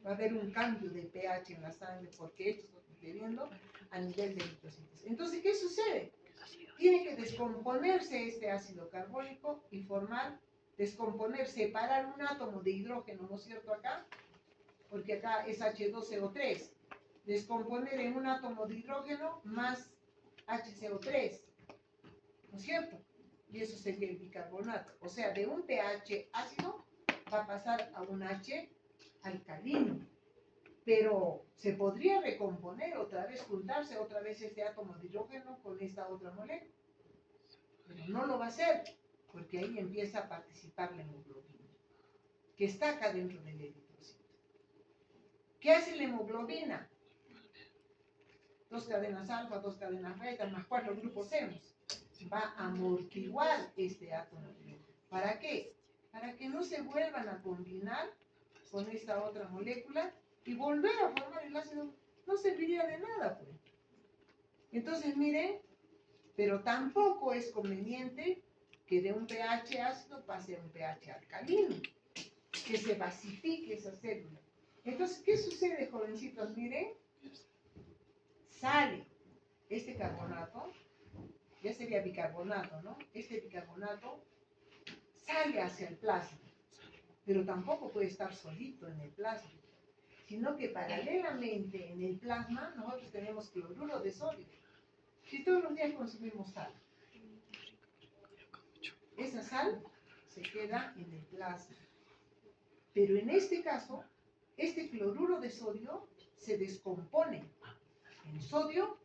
va a haber un cambio de pH en la sangre, porque esto está sucediendo a nivel de eritrocitos. Entonces, ¿qué sucede? Tiene que descomponerse este ácido carbónico y descomponer, separar un átomo de hidrógeno, ¿no es cierto acá? Porque acá es H2CO3. Descomponer en un átomo de hidrógeno más HCO3, ¿no es cierto? Y eso sería el bicarbonato. O sea, de un pH ácido va a pasar a un H alcalino. Pero se podría recomponer otra vez, juntarse otra vez este átomo de hidrógeno con esta otra molécula. Pero no lo va a hacer, porque ahí empieza a participar la hemoglobina, que está acá dentro del eritrocito. ¿Qué hace la hemoglobina? 2 cadenas alfa, 2 cadenas beta, más 4 grupos hemos. Va a amortiguar este átomo de hidrógeno. ¿Para qué? Para que no se vuelvan a combinar con esta otra molécula y volver a formar el ácido. No serviría de nada, pues. Entonces, miren, pero tampoco es conveniente que de un pH ácido pase a un pH alcalino, que se basifique esa célula. Entonces, ¿qué sucede, jovencitos? Miren, sale este carbonato, ya sería bicarbonato, ¿no? Este bicarbonato sale hacia el plasma, pero tampoco puede estar solito en el plasma, sino que paralelamente en el plasma nosotros tenemos cloruro de sodio. Si todos los días consumimos sal, esa sal se queda en el plasma. Pero en este caso, este cloruro de sodio se descompone en sodio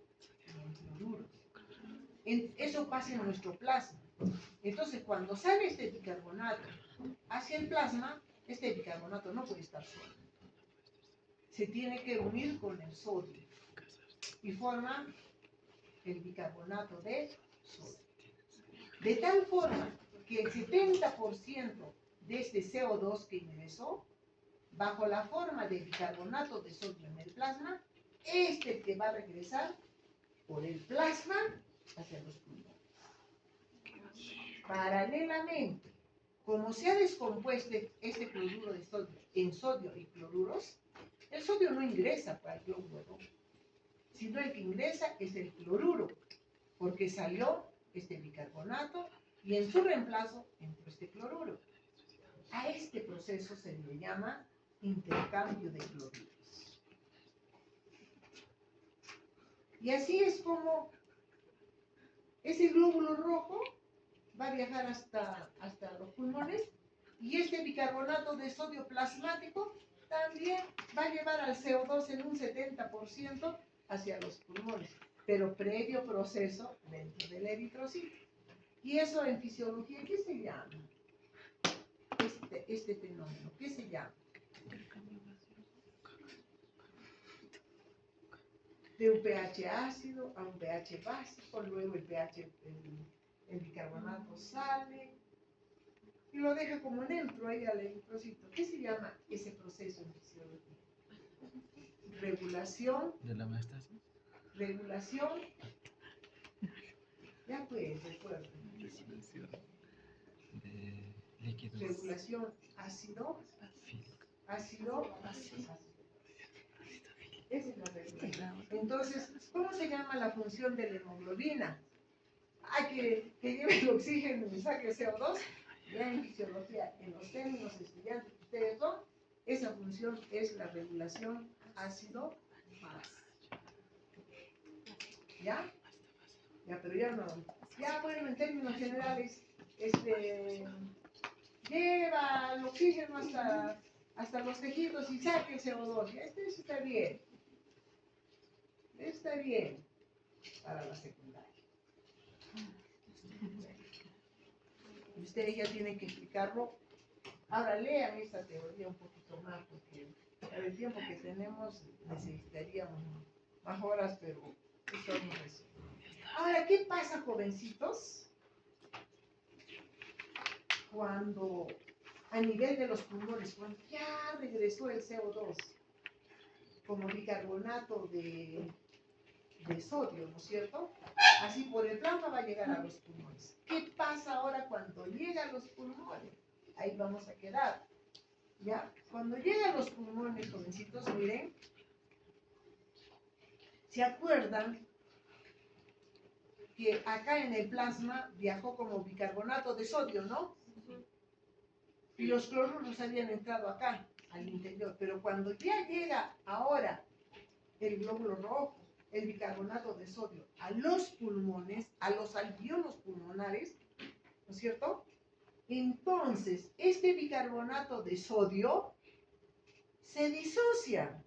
y en cloruro. Eso pasa en nuestro plasma. Entonces, cuando sale este bicarbonato hacia el plasma, este bicarbonato no puede estar solo. Se tiene que unir con el sodio y forma el bicarbonato de sodio. De tal forma que el 70% de este CO2 que ingresó, bajo la forma de bicarbonato de sodio en el plasma, este que va a regresar por el plasma hacia los pulmones. Paralelamente, como se ha descompuesto este cloruro de sodio en sodio y cloruros, el sodio no ingresa para el glóbulo rojo, sino el que ingresa es el cloruro, porque salió este bicarbonato y en su reemplazo entró este cloruro. A este proceso se le llama intercambio de cloruros. Y así es como ese glóbulo rojo va a viajar hasta los pulmones y este bicarbonato de sodio plasmático también va a llevar al CO2 en un 70% hacia los pulmones, pero previo proceso dentro del eritrocito. Y eso en fisiología, ¿qué se llama? Este fenómeno, ¿qué se llama? De un pH ácido a un pH básico, luego el bicarbonato sale y lo deja como neutro ahí al eritrocito. ¿Qué se llama ese proceso en fisiología? Regulación. ¿De la homeostasis? Regulación. Ya pues, recuerden. Regulación de líquidos. Regulación ácido. Ácido. Esa es la regulación. Entonces, ¿cómo se llama la función de la hemoglobina? que lleve el oxígeno y saque el CO2, ya en fisiología, en los términos estudiantes que ustedes son, esa función es la regulación ácido-base. ¿Ya? Ya, pero ya no. Ya, bueno, en términos generales, lleva el oxígeno hasta los tejidos y saque el CO2. Ya, eso está bien. Está bien para la secundaria. Y ustedes ya tienen que explicarlo. Ahora lean esta teoría un poquito más, porque para el tiempo que tenemos necesitaríamos más horas, pero eso no es. Ahora, ¿qué pasa, jovencitos? Cuando a nivel de los pulmones, cuando ya regresó el CO2 como bicarbonato de sodio, ¿no es cierto? Así por el plasma va a llegar a los pulmones. ¿Qué pasa ahora cuando llega a los pulmones? Ahí vamos a quedar. ¿Ya? Cuando llega a los pulmones, jovencitos, miren, ¿se acuerdan que acá en el plasma viajó como bicarbonato de sodio, ¿no? Y los cloruros habían entrado acá, al interior. Pero cuando ya llega ahora el glóbulo rojo, el bicarbonato de sodio, a los pulmones, a los alveolos pulmonares, ¿no es cierto? Entonces, este bicarbonato de sodio se disocia.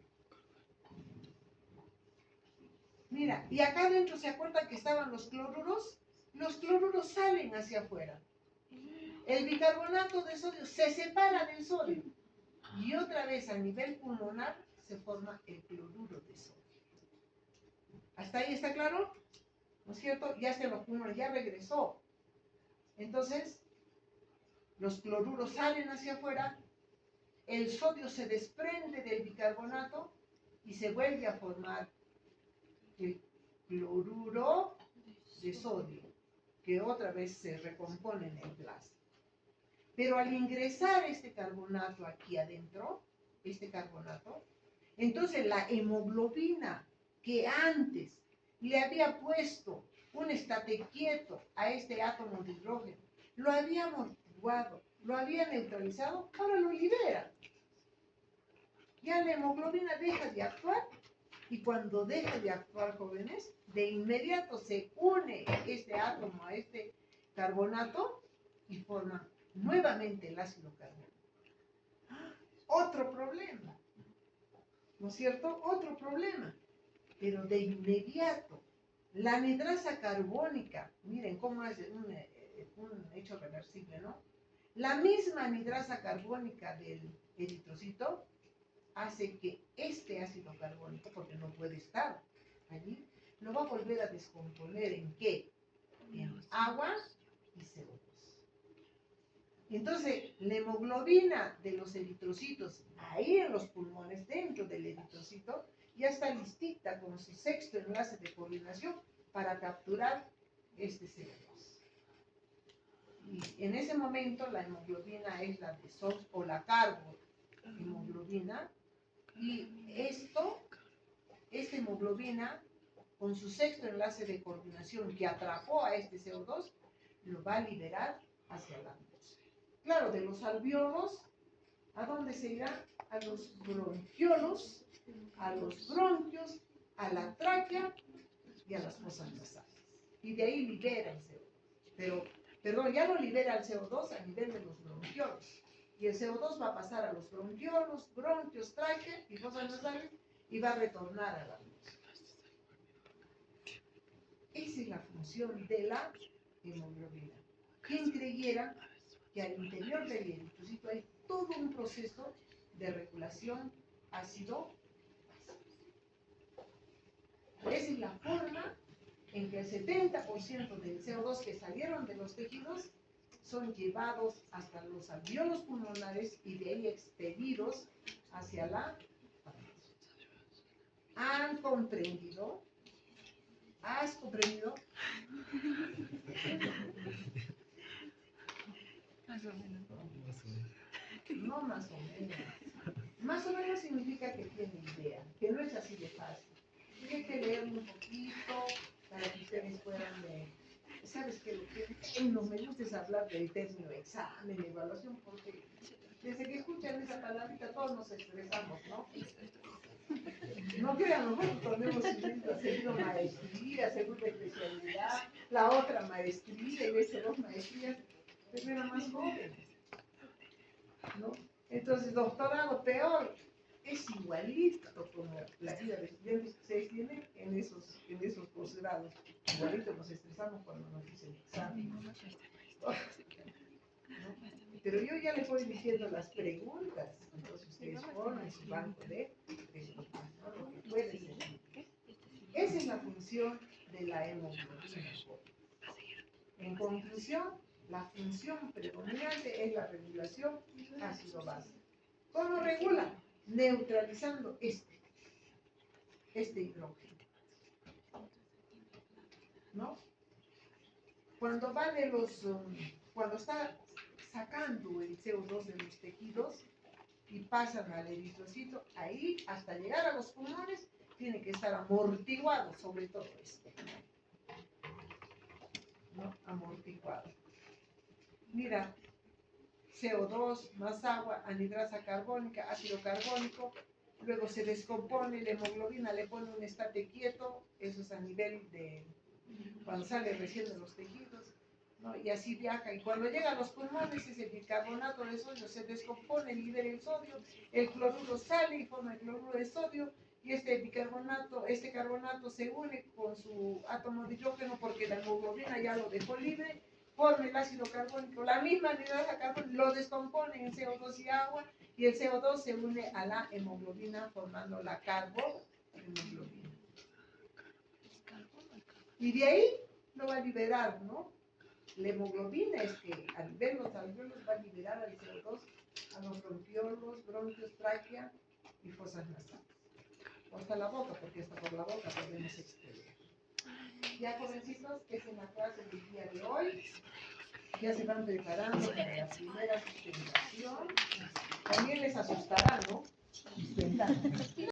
Mira, y acá adentro, ¿se acuerdan que estaban los cloruros? Los cloruros salen hacia afuera. El bicarbonato de sodio se separa del sodio. Y otra vez a nivel pulmonar se forma el cloruro de sodio. ¿Hasta ahí está claro? ¿No es cierto? Ya se los pulmones, ya regresó. Entonces, los cloruros salen hacia afuera, el sodio se desprende del bicarbonato y se vuelve a formar el cloruro de sodio, que otra vez se recompone en el plasma. Pero al ingresar este carbonato aquí adentro, entonces la hemoglobina que antes le había puesto un estate quieto a este átomo de hidrógeno, lo había amortiguado, lo había neutralizado, ahora lo libera. Ya la hemoglobina deja de actuar y cuando deja de actuar, jóvenes, de inmediato se une este átomo a este carbonato y forma nuevamente el ácido carbónico. Otro problema, ¿no es cierto? Otro problema. Pero de inmediato, la anidrasa carbónica, miren cómo es un hecho reversible, ¿no? La misma anidrasa carbónica del eritrocito hace que este ácido carbónico, porque no puede estar allí, lo va a volver a descomponer ¿en qué? En agua y CO2. Entonces, la hemoglobina de los eritrocitos, ahí en los pulmones, dentro del eritrocito, ya está listita con su sexto enlace de coordinación para capturar este CO2. Y en ese momento la hemoglobina es la de SOX o la carbohemoglobina, y esta hemoglobina, con su sexto enlace de coordinación que atrapó a este CO2, lo va a liberar hacia la atmósfera. Claro, de los alveolos, ¿a dónde se irá? A los bronquiolos, a los bronquios, a la tráquea y a las fosas nasales. Y de ahí libera el CO2. Pero, ya no libera el CO2 a nivel de los bronquiolos. Y el CO2 va a pasar a los bronquiolos, bronquios, tráquea y fosas nasales y va a retornar a la atmósfera. Esa es la función de la hemoglobina. ¿Quién creyera que al interior del eritrocito hay todo un proceso de regulación ácido-base? Esa es la forma en que el 70% del CO2 que salieron de los tejidos son llevados hasta los alveolos pulmonares y de ahí expedidos hacia la atmósfera. ¿Han comprendido? ¿Has comprendido? Más o menos. No más o menos. Más o menos significa que tiene idea, que no es así de fácil. Hay que leer un poquito para que ustedes puedan sabes que lo que no me gusta es hablar del término examen, evaluación, porque desde que escuchan esa palabrita todos nos estresamos, ¿no? No crean, nosotros tenemos seguido maestría, segunda especialidad, la otra maestría, y veces dos maestrías, pero era más joven, ¿no? Entonces, doctorado peor, es igualito como la vida de estudiantes que se tiene en esos posgrados. Igualito nos estresamos cuando nos dicen examen. ¿No? Pero yo ya les voy diciendo las preguntas, entonces ustedes ponen su banco de preguntas, ¿no? Lo que puede ser. Esa es la función de la hemoglobina. En conclusión, la función predominante es la regulación ácido-base. ¿Cómo regula? Neutralizando este hidrógeno, ¿no? Cuando va de cuando está sacando el CO2 de los tejidos y pasan al eritrocito, ahí hasta llegar a los pulmones tiene que estar amortiguado sobre todo esto, ¿no? Amortiguado. Mira, CO2 más agua, anhidrasa carbónica, ácido carbónico, luego se descompone, la hemoglobina le pone un estate quieto, eso es a nivel de cuando sale recién de los tejidos, ¿no? Y así viaja, y cuando llega a los pulmones ese bicarbonato de sodio se descompone, libera el sodio, el cloruro sale y forma el cloruro de sodio, y este carbonato se une con su átomo de hidrógeno porque la hemoglobina ya lo dejó libre, forma el ácido carbónico, la misma anhidrasa carbónica lo descompone en CO2 y agua, y el CO2 se une a la hemoglobina formando la carbohemoglobina. Y de ahí lo va a liberar, ¿no? La hemoglobina es que a nivel de los alveolos va a liberar al CO2 a los bronquiolos, bronquios, tráquea y fosas nasales. O hasta la boca, porque hasta por la boca podemos expeler. Ya, jovencitos, esa es la clase del día de hoy. Ya se van preparando para la primera sustentación. También les asustará, ¿no? Sustentar.